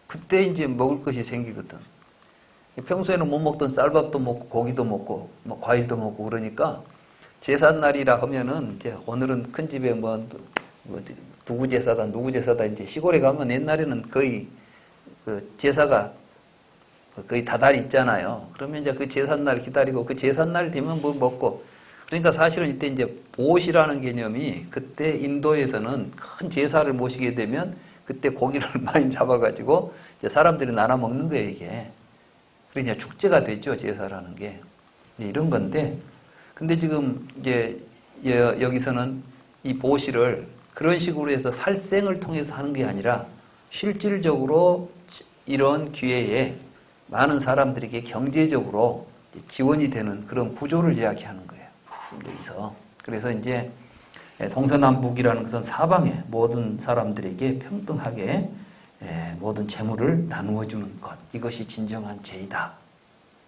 Speaker 1: 그때 이제 먹을 것이 생기거든. 평소에는 못 먹던 쌀밥도 먹고 고기도 먹고 뭐 과일도 먹고 그러니까 제삿날이라 하면은 이제 오늘은 큰 집에 뭐 누구 제사다 누구 제사다 이제 시골에 가면 옛날에는 거의 그 제사가 거의 다달이 있잖아요. 그러면 이제 그 제삿날 기다리고 그 제삿날 되면 뭐 먹고 그러니까 사실은 이때 이제 보옷이라는 개념이 그때 인도에서는 큰 제사를 모시게 되면 그때 고기를 많이 잡아가지고 이제 사람들이 나눠 먹는 거예요, 이게. 그러니까 축제가 되죠, 제사라는 게. 이런 건데, 근데 지금 이제 여기서는 이 보시를 그런 식으로 해서 살생을 통해서 하는 게 아니라 실질적으로 이런 기회에 많은 사람들에게 경제적으로 지원이 되는 그런 구조를 이야기하는 거예요, 여기서. 그래서 이제 동서남북이라는 것은 사방에 모든 사람들에게 평등하게 모든 재물을 나누어 주는 것. 이것이 진정한 제이다.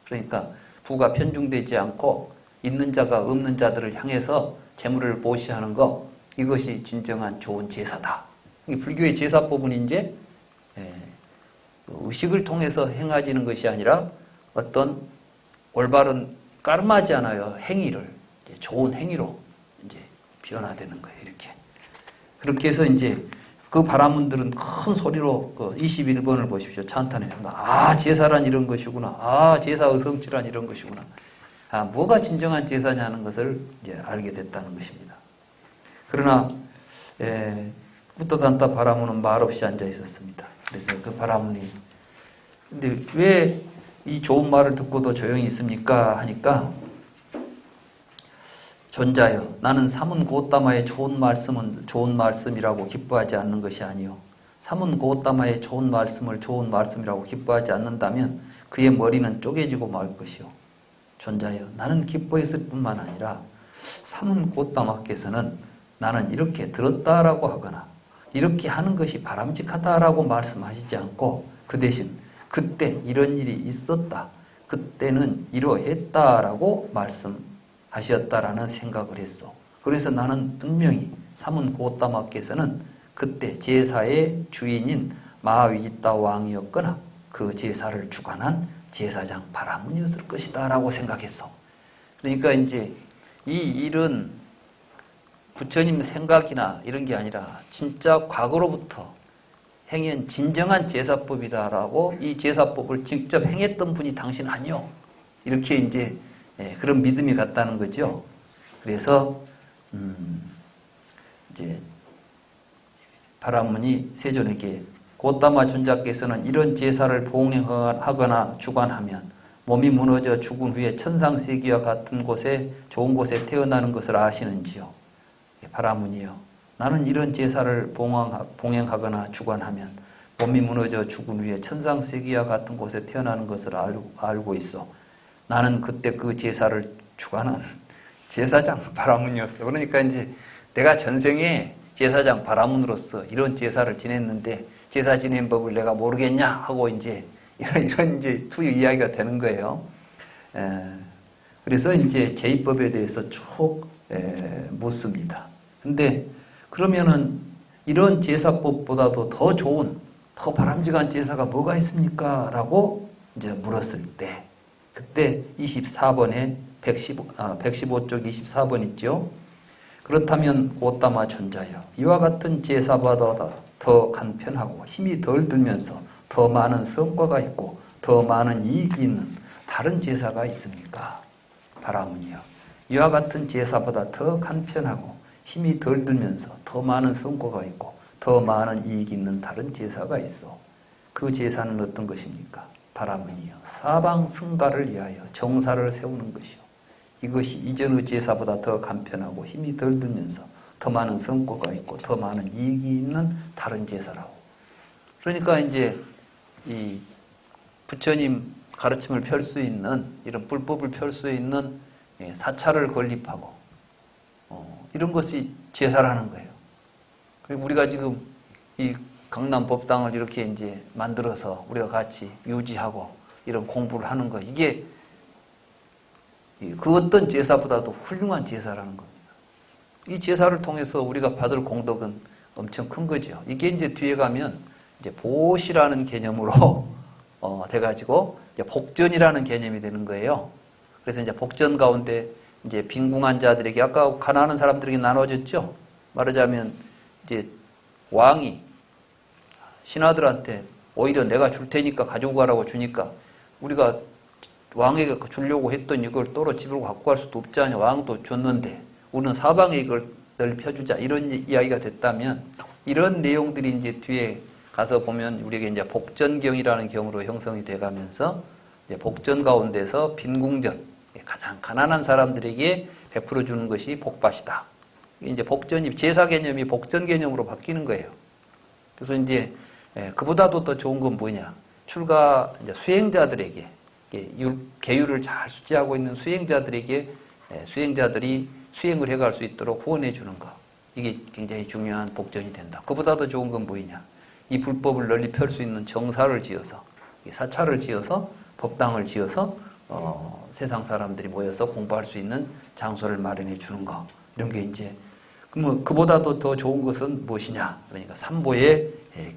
Speaker 1: 그러니까 부가 편중되지 않고 있는 자가 없는 자들을 향해서 재물을 보시하는 것. 이것이 진정한 좋은 제사다. 불교의 제사법은 이제 의식을 통해서 행해지는 것이 아니라 어떤 올바른 까름하지 않아요. 행위를 이제 좋은 행위로 이제 변화되는 거예요. 이렇게. 그렇게 해서 이제 그 바라문들은 큰 소리로 그 21번을 보십시오. 찬탄해. 제사란 이런 것이구나. 제사의 성취란 이런 것이구나. 뭐가 진정한 제사냐는 것을 이제 알게 됐다는 것입니다. 그러나 뿌떠단따 바라문은 말없이 앉아 있었습니다. 그래서 그 바라문이 근데 왜 이 좋은 말을 듣고도 조용히 있습니까? 하니까 존자여, 나는 삼은 고따마의 좋은 말씀은 좋은 말씀이라고 기뻐하지 않는 것이 아니요. 삼은 고따마의 좋은 말씀을 좋은 말씀이라고 기뻐하지 않는다면 그의 머리는 쪼개지고 말 것이요. 존자여, 나는 기뻐했을 뿐만 아니라 삼은 고따마께서는 나는 이렇게 들었다라고 하거나 이렇게 하는 것이 바람직하다라고 말씀하시지 않고 그 대신 그때 이런 일이 있었다. 그때는 이러했다라고 말씀하셨다라는 생각을 했어. 그래서 나는 분명히 삼은 고따마께서는 그때 제사의 주인인 마위지따 왕이었거나 그 제사를 주관한 제사장 바라문이었을 것이다 라고 생각했어. 그러니까 이제 이 일은 부처님 생각이나 이런 게 아니라 진짜 과거로부터 행한 진정한 제사법이다라고 이 제사법을 직접 행했던 분이 당신 아니요. 이렇게 이제 그런 믿음이 갔다는 거죠. 그래서 이제 바라문이 세존에게 고따마 존자께서는 이런 제사를 봉행하거나 주관하면 몸이 무너져 죽은 후에 천상세계와 같은 곳에 좋은 곳에 태어나는 것을 아시는지요? 바라문이요. 나는 이런 제사를 봉행하거나 주관하면 몸이 무너져 죽은 후에 천상세계와 같은 곳에 태어나는 것을 알고 있어. 나는 그때 그 제사를 주관한 제사장 바라문이었어. 그러니까 이제 내가 전생에 제사장 바라문으로서 이런 제사를 지냈는데 제사 지낸 법을 내가 모르겠냐 하고 이제 이런 이제 투유 이야기가 되는 거예요. 그래서 이제 제입법에 대해서 쭉 묻습니다. 근데 그러면은 이런 제사법보다도 더 좋은, 더 바람직한 제사가 뭐가 있습니까? 라고 이제 물었을 때, 그때 24번에 115쪽 24번 있죠. 그렇다면 고따마 존자여, 이와 같은 제사보다 더 간편하고 힘이 덜 들면서 더 많은 성과가 있고 더 많은 이익이 있는 다른 제사가 있습니까? 바라문이요. 이와 같은 제사보다 더 간편하고 힘이 덜 들면서 더 많은 성과가 있고 더 많은 이익이 있는 다른 제사가 있어. 그 제사는 어떤 것입니까? 바라문이요. 사방 승가를 위하여 정사를 세우는 것이요. 이것이 이전의 제사보다 더 간편하고 힘이 덜 들면서 더 많은 성과가 있고 더 많은 이익이 있는 다른 제사라고. 그러니까 이제 이 부처님 가르침을 펼 수 있는, 이런 불법을 펼 수 있는 사찰을 건립하고 이런 것이 제사라는 거예요. 그리고 우리가 지금 이 강남 법당을 이렇게 이제 만들어서 우리가 같이 유지하고 이런 공부를 하는 거, 이게 그 어떤 제사보다도 훌륭한 제사라는 겁니다. 이 제사를 통해서 우리가 받을 공덕은 엄청 큰 거죠. 이게 이제 뒤에 가면 이제 보시라는 개념으로 돼가지고 이제 복전이라는 개념이 되는 거예요. 그래서 이제 복전 가운데 이제 빈궁한 자들에게, 아까 가난한 사람들에게 나눠졌죠. 말하자면 이제 왕이 신하들한테 오히려 내가 줄 테니까 가지고 가라고 주니까 우리가 왕에게 주려고 했던 이걸 또로 집으로 갖고 갈 수도 없지 않냐. 왕도 줬는데 우리는 사방에 이걸 넓혀주자, 이런 이야기가 됐다면, 이런 내용들이 이제 뒤에 가서 보면 우리에게 이제 복전경이라는 경으로 형성이 돼가면서 이제 복전 가운데서 빈궁전, 가장 가난한 사람들에게 베풀어 주는 것이 복밭이다. 이제 복전이, 제사 개념이 복전 개념으로 바뀌는 거예요. 그래서 이제 그보다도 더 좋은 건 뭐냐? 출가 이제 수행자들에게, 계율을 잘 수지하고 있는 수행자들에게 수행자들이 수행을 해갈 수 있도록 후원해 주는 것. 이게 굉장히 중요한 복전이 된다. 그보다 더 좋은 건 뭐냐? 이 불법을 널리 펼 수 있는 정사를 지어서, 사찰을 지어서, 법당을 지어서 세상 사람들이 모여서 공부할 수 있는 장소를 마련해 주는 거. 이런 게 이제, 그럼 그보다도 더 좋은 것은 무엇이냐? 그러니까 삼보에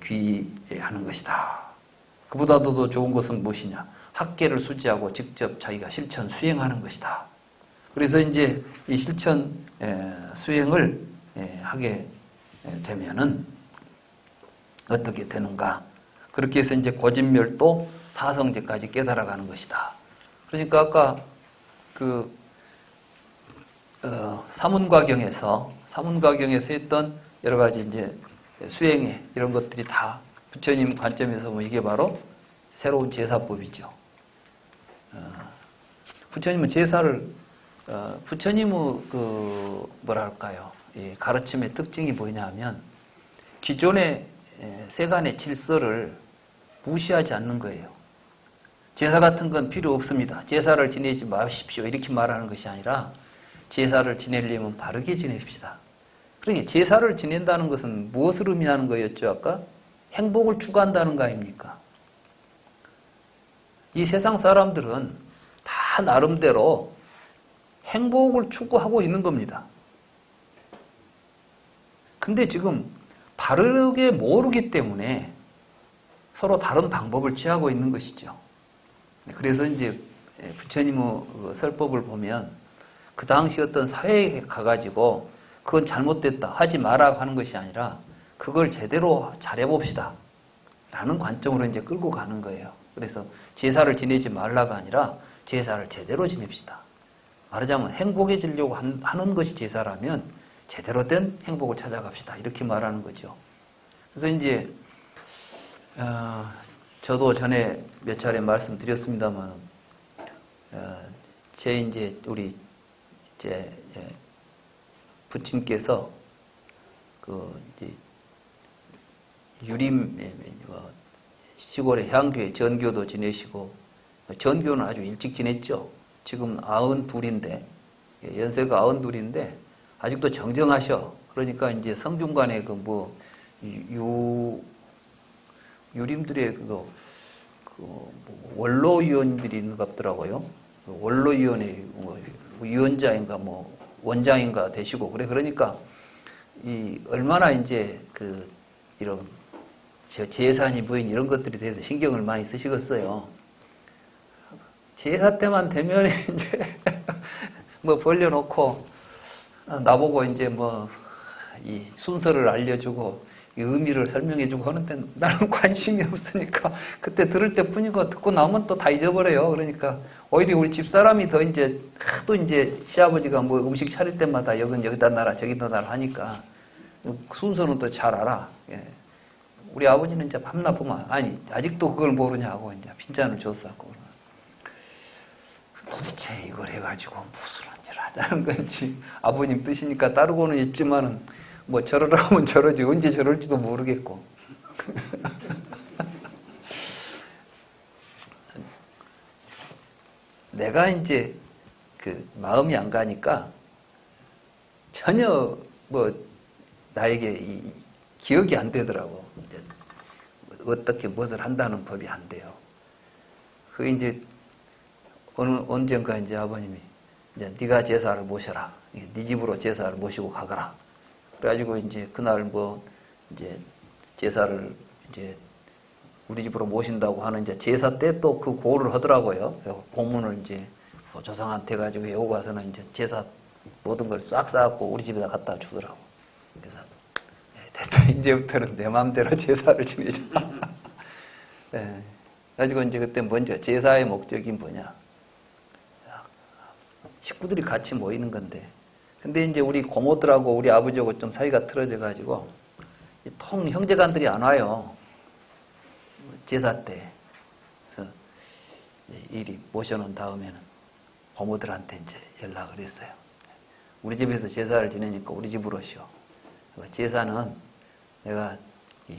Speaker 1: 귀하는 것이다. 그보다도 더 좋은 것은 무엇이냐? 학계를 수지하고 직접 자기가 실천 수행하는 것이다. 그래서 이제 이 실천 수행을 하게 되면은 어떻게 되는가? 그렇게 해서 이제 고진멸도 사성제까지 깨달아가는 것이다. 그러니까 아까 그 사문과경에서 했던 여러 가지 이제 수행에 이런 것들이 다 부처님 관점에서 뭐 이게 바로 새로운 제사법이죠. 부처님은 제사를 부처님의 그 뭐랄까요, 이 가르침의 특징이 뭐냐면 기존의 세간의 질서를 무시하지 않는 거예요. 제사 같은 건 필요 없습니다. 제사를 지내지 마십시오. 이렇게 말하는 것이 아니라 제사를 지내려면 바르게 지냅시다. 그러니까 제사를 지낸다는 것은 무엇을 의미하는 거였죠? 아까 행복을 추구한다는 거 아닙니까? 이 세상 사람들은 다 나름대로 행복을 추구하고 있는 겁니다. 근데 지금 바르게 모르기 때문에 서로 다른 방법을 취하고 있는 것이죠. 그래서 이제 부처님의 설법을 보면 그 당시 어떤 사회에 가가지고 그건 잘못됐다, 하지 마라 하는 것이 아니라 그걸 제대로 잘해봅시다 라는 관점으로 이제 끌고 가는 거예요. 그래서 제사를 지내지 말라가 아니라 제사를 제대로 지냅시다. 말하자면 행복해지려고 하는 것이 제사라면 제대로 된 행복을 찾아갑시다. 이렇게 말하는 거죠. 그래서 이제 저도 전에 몇 차례 말씀드렸습니다만, 제 이제 우리 이제 부친께서 그 이제 유림 시골의 향교에 전교도 지내시고, 전교는 아주 일찍 지냈죠. 지금 92인데, 연세가 92인데, 아직도 정정하셔. 그러니까 이제 성균관에 그 뭐, 유림들의 그 원로위원들이 있는 것 같더라고요. 원로위원회 위원장인가 뭐 원장인가 되시고 그래. 그러니까 이 얼마나 이제 그 이런 제사니 뭐인 이런 것들에 대해서 신경을 많이 쓰시겠어요. 제사 때만 되면 이제 뭐 벌려놓고 나보고 이제 뭐 이 순서를 알려주고 이 의미를 설명해주고 하는데 나는 관심이 없으니까 그때 들을 때 뿐이고 듣고 나면 또 다 잊어버려요. 그러니까 오히려 우리 집사람이 더 이제 하도 이제 시아버지가 뭐 음식 차릴 때마다 여긴 여기다 놔라 저기다 놔라 하니까 순서는 또 잘 알아. 예. 우리 아버지는 이제 밤낮 보면 아니 아직도 그걸 모르냐고 이제 빈잔을 줬었고 도대체 이걸 해가지고 무슨 일을 하자는 건지 아버님 뜻이니까 따르고는 있지만은 뭐 저러라 하면 저러지 언제 저럴지도 모르겠고 내가 이제 그 마음이 안 가니까 전혀 뭐 나에게 이 기억이 안 되더라고. 이제 어떻게 무엇을 한다는 법이 안 돼요. 그 이제 언젠가 이제 아버님이 이제 네가 제사를 모셔라. 네 집으로 제사를 모시고 가거라. 그래가지고 이제 그날 뭐 이제 제사를 이제 우리 집으로 모신다고 하는 이제 제사 때 또 그 고를 하더라고요. 공문을 이제 조상한테 가지고 해오고 와서는 이제 제사 모든 걸 싹 싸갖고 우리 집에다 갖다 주더라고. 그래서 됐다 이제부터는 내 마음대로 제사를 지내자. 네. 가지고 이제 그때 먼저 제사의 목적이 뭐냐? 식구들이 같이 모이는 건데. 근데 이제 우리 고모들하고 우리 아버지하고 좀 사이가 틀어져 가지고 통 형제간들이 안 와요. 제사 때. 그래서 이리 모셔놓은 다음에는 고모들한테 이제 연락을 했어요. 우리 집에서 제사를 지내니까 우리 집으로 오시오. 제사는 내가 이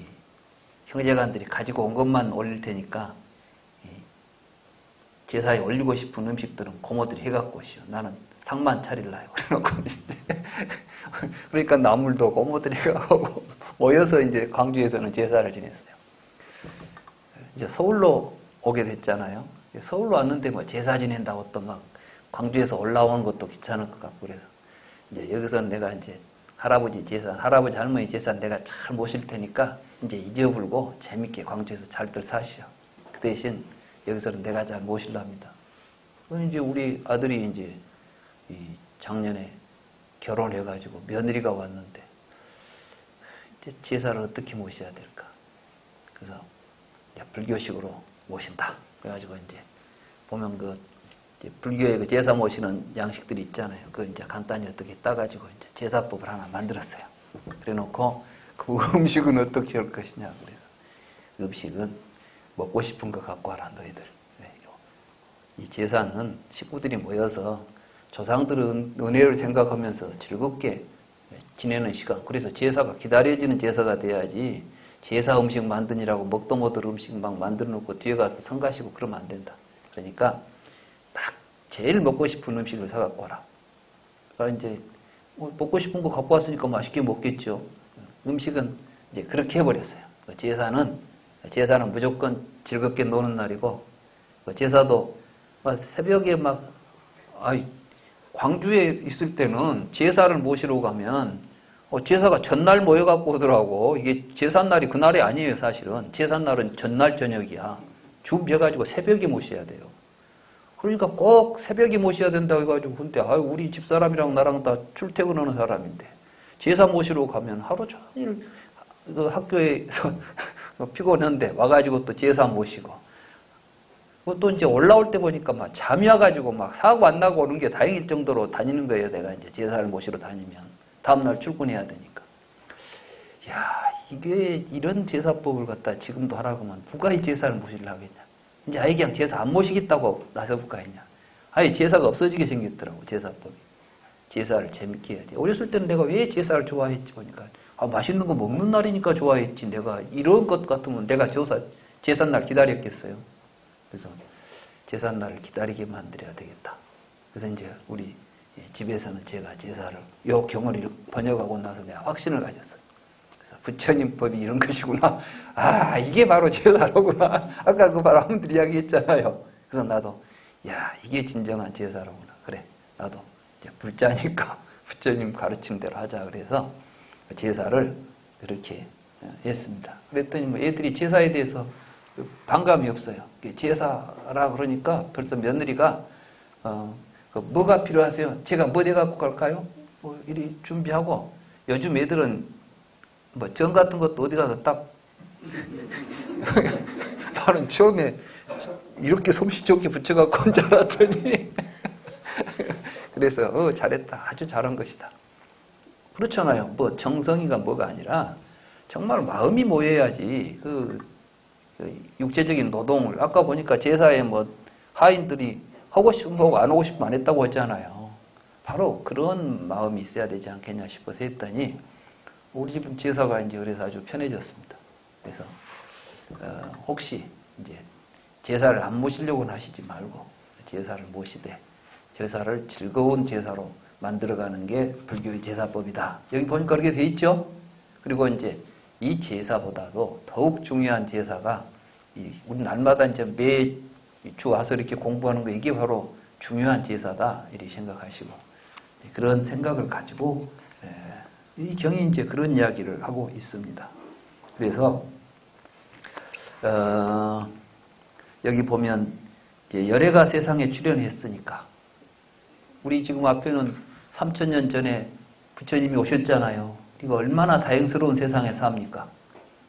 Speaker 1: 형제간들이 가지고 온 것만 올릴 테니까 제사에 올리고 싶은 음식들은 고모들이 해갖고 오시오. 나는 상만 차릴라요. 그래놓고 그러니까 나물도 고모들이 해갖고 모여서 이제 광주에서는 제사를 지냈어요. 이제 서울로 오게 됐잖아요. 서울로 왔는데 뭐 제사 지낸다고 또 막 광주에서 올라오는 것도 귀찮을 것 같고 그래서 이제 여기서는 내가 이제 할아버지 제사, 할아버지 할머니 제사 내가 잘 모실 테니까 이제 잊어불고 재밌게 광주에서 잘들 사시오. 그 대신 여기서는 내가 잘 모실랍니다. 이제 우리 아들이 이제 이 작년에 결혼해가지고 며느리가 왔는데 이제 제사를 어떻게 모셔야 될까? 그래서 불교식으로 모신다. 그래가지고 이제 보면 그 이제 불교의 그 제사 모시는 양식들이 있잖아요. 그걸 이제 간단히 어떻게 따가지고 이제 제사법을 하나 만들었어요. 그래놓고 그 음식은 어떻게 할 것이냐. 그래서 음식은 먹고 싶은 거 갖고 와라 너희들. 이 제사는 식구들이 모여서 조상들은 은혜를 생각하면서 즐겁게 지내는 시간. 그래서 제사가 기다려지는 제사가 돼야지 제사 음식 만드니라고 먹도 못할 음식 막 만들어 놓고 뒤에 가서 성가시고 그러면 안 된다. 그러니까 딱 제일 먹고 싶은 음식을 사갖고 와라. 그러니까 이제 먹고 싶은 거 갖고 왔으니까 맛있게 먹겠죠. 음식은 이제 그렇게 해버렸어요. 제사는 무조건 즐겁게 노는 날이고 제사도 새벽에 광주에 있을 때는 제사를 모시러 가면 제사가 전날 모여갖고 오더라고. 이게 제삿날이 그날이 아니에요, 사실은. 제삿날은 전날 저녁이야. 준비해가지고 새벽에 모셔야 돼요. 그러니까 꼭 새벽에 모셔야 된다고 해가지고, 근데, 우리 집사람이랑 나랑 다 출퇴근하는 사람인데, 제사 모시러 가면 하루 종일 그 학교에서 피곤한데, 와가지고 또 제사 모시고, 또 이제 올라올 때 보니까 막 잠이 와가지고 막 사고 안 나고 오는 게 다행일 정도로 다니는 거예요, 내가 이제 제사를 모시러 다니면. 다음날 출근해야 되니까. 야, 이게 이런 제사법을 갖다 지금도 하라고 하면 누가 이 제사를 모시려고 하겠냐. 이제 아예 그냥 제사 안 모시겠다고 나서볼까 했냐. 아예 제사가 없어지게 생겼더라고, 제사법이. 제사를 재밌게 해야지. 어렸을 때는 내가 왜 제사를 좋아했지 보니까, 맛있는 거 먹는 날이니까 좋아했지. 내가 이런 것 같으면 내가 제삿날 기다렸겠어요. 그래서 제삿날을 기다리게 만들어야 되겠다. 그래서 이제 우리 집에서는 제가 제사를, 요 경을 번역하고 나서 내가 확신을 가졌어요. 그래서 부처님 법이 이런 것이구나. 이게 바로 제사로구나. 아까 그 바로 아무들 이야기했잖아요. 그래서 나도, 이게 진정한 제사로구나. 그래, 나도 이제 불자니까 부처님 가르침대로 하자. 그래서 제사를 그렇게 했습니다. 그랬더니 뭐 애들이 제사에 대해서 반감이 없어요. 제사라 그러니까 벌써 며느리가 뭐가 필요하세요? 제가 뭐 내갖고 갈까요? 뭐 이리 준비하고, 요즘 애들은 뭐 전 같은 것도 어디 가서 딱 나는 처음에 이렇게 솜씨 좋게 붙여갖고 온 줄 알았더니 그래서 잘했다. 아주 잘한 것이다. 그렇잖아요. 뭐 정성이가 뭐가 아니라 정말 마음이 모여야지 그 육체적인 노동을, 아까 보니까 제사에 뭐 하인들이 하고 싶으면 하고 안 하고 싶으면 안 했다고 했잖아요. 바로 그런 마음이 있어야 되지 않겠냐 싶어서 했더니 우리 집은 제사가 이제 그래서 아주 편해졌습니다. 그래서 혹시 이제 제사를 안 모시려고는 하시지 말고 제사를 모시되 제사를 즐거운 제사로 만들어가는 게 불교의 제사법이다. 여기 보니까 그렇게 돼 있죠? 그리고 이제 이 제사보다도 더욱 중요한 제사가 우리 날마다 이제 매주 와서 이렇게 공부하는 거, 이게 바로 중요한 제사다. 이렇게 생각하시고 그런 생각을 가지고 이 경이 이제 그런 이야기를 하고 있습니다. 그래서 여기 보면 이제 열애가 세상에 출현했으니까 우리 지금 앞에는 3000년 전에 부처님이 오셨잖아요. 이거 얼마나 다행스러운 세상에 삽니까?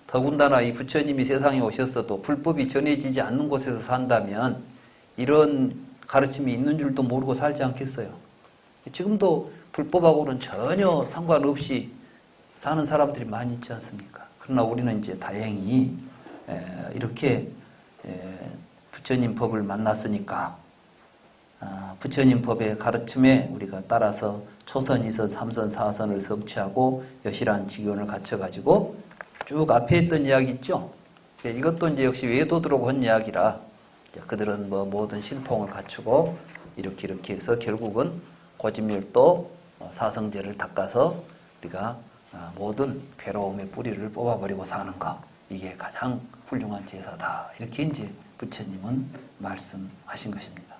Speaker 1: 더군다나 이 부처님이 세상에 오셨어도 불법이 전해지지 않는 곳에서 산다면 이런 가르침이 있는 줄도 모르고 살지 않겠어요? 지금도 불법하고는 전혀 상관없이 사는 사람들이 많이 있지 않습니까? 그러나 우리는 이제 다행히 이렇게 부처님 법을 만났으니까 부처님 법의 가르침에 우리가 따라서 초선, 이선, 삼선, 사선을 성취하고 여실한 직연을 갖춰가지고 쭉 앞에 했던 이야기 있죠? 이것도 이제 역시 외도들하고 한 이야기라 그들은 뭐 모든 신통을 갖추고 이렇게 해서 결국은 고진멸도 사성제를 닦아서 우리가 모든 괴로움의 뿌리를 뽑아버리고 사는 것, 이게 가장 훌륭한 제사다. 이렇게 이제 부처님은 말씀하신 것입니다.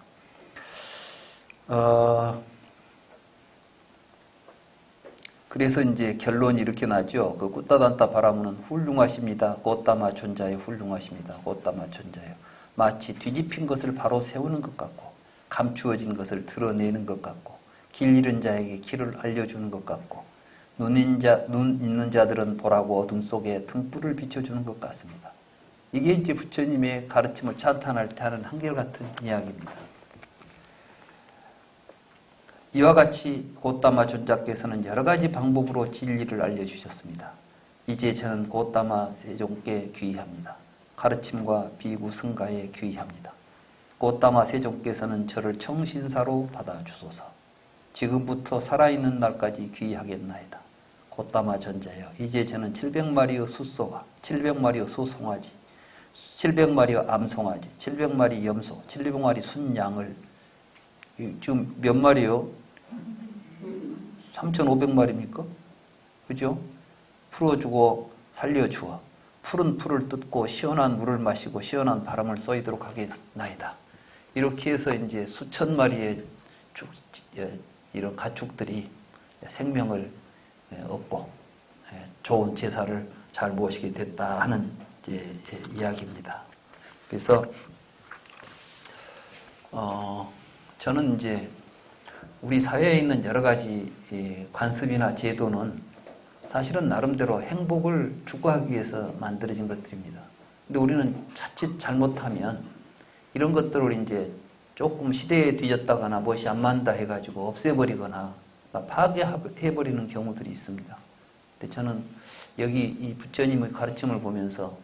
Speaker 1: 그래서 이제 결론이 이렇게 나죠. 그 꾸따단따 바라무는 훌륭하십니다. 꽃다마 존자여 훌륭하십니다. 꽃다마 존자여. 마치 뒤집힌 것을 바로 세우는 것 같고 감추어진 것을 드러내는 것 같고 길 잃은 자에게 길을 알려주는 것 같고 눈 있는 자들은 보라고 어둠 속에 등불을 비춰주는 것 같습니다. 이게 이제 부처님의 가르침을 찬탄할 때 하는 한결같은 이야기입니다. 이와 같이 고따마 존자께서는 여러 가지 방법으로 진리를 알려주셨습니다. 이제 저는 고따마 세종께 귀의합니다. 가르침과 비구 승가에 귀의합니다. 고따마 세종께서는 저를 청신사로 받아주소서. 지금부터 살아있는 날까지 귀의하겠나이다. 고따마 존자여, 이제 저는 700마리의 숫소와 700마리의 소송아지, 700마리의 암송아지, 700마리 염소, 700마리 순양을 지금 몇 마리요? 3,500마리입니까? 그죠? 풀어주고 살려주어 푸른 풀을 뜯고 시원한 물을 마시고 시원한 바람을 쏘이도록 하겠나이다. 이렇게 해서 이제 수천 마리의 이런 가축들이 생명을 얻고 좋은 제사를 잘 모시게 됐다 하는 이야기입니다. 그래서 저는 이제 우리 사회에 있는 여러 가지 관습이나 제도는 사실은 나름대로 행복을 추구하기 위해서 만들어진 것들입니다. 근데 우리는 자칫 잘못하면 이런 것들을 이제 조금 시대에 뒤졌다거나 무엇이 안 맞다 해가지고 없애버리거나 파괴해버리는 경우들이 있습니다. 근데 저는 여기 이 부처님의 가르침을 보면서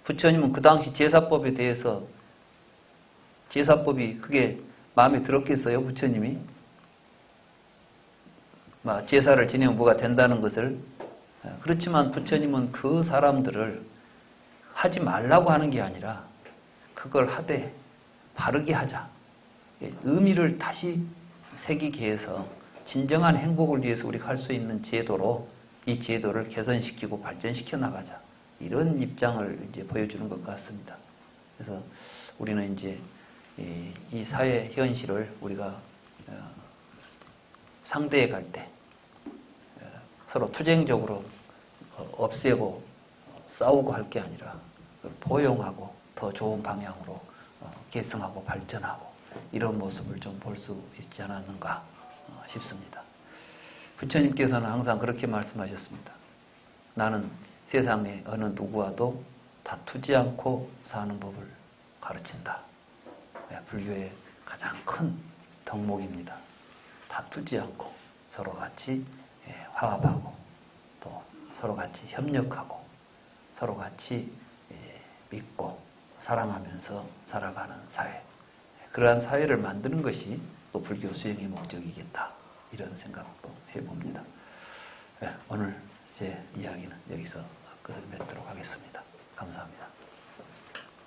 Speaker 1: 부처님은 그 당시 제사법에 대해서 제사법이 그게 마음에 들었겠어요, 부처님이? 제사를 지내면 뭐가 된다는 것을. 그렇지만 부처님은 그 사람들을 하지 말라고 하는 게 아니라 그걸 하되 바르게 하자. 의미를 다시 새기게 해서 진정한 행복을 위해서 우리가 할 수 있는 제도로 이 제도를 개선시키고 발전시켜 나가자. 이런 입장을 이제 보여주는 것 같습니다. 그래서 우리는 이제 이 사회 현실을 우리가 상대해 갈 때 서로 투쟁적으로 없애고 싸우고 할 게 아니라 포용하고 더 좋은 방향으로 계승하고 발전하고 이런 모습을 좀 볼 수 있지 않았는가 싶습니다. 부처님께서는 항상 그렇게 말씀하셨습니다. 나는 세상에 어느 누구와도 다투지 않고 사는 법을 가르친다. 불교의 가장 큰 덕목입니다. 다투지 않고 서로 같이 화합하고 또 서로 같이 협력하고 서로 같이 믿고 사랑하면서 살아가는 사회. 그러한 사회를 만드는 것이 또 불교 수행의 목적이겠다. 이런 생각도 해봅니다. 오늘 제 이야기는 여기서 끝을 맺도록 하겠습니다.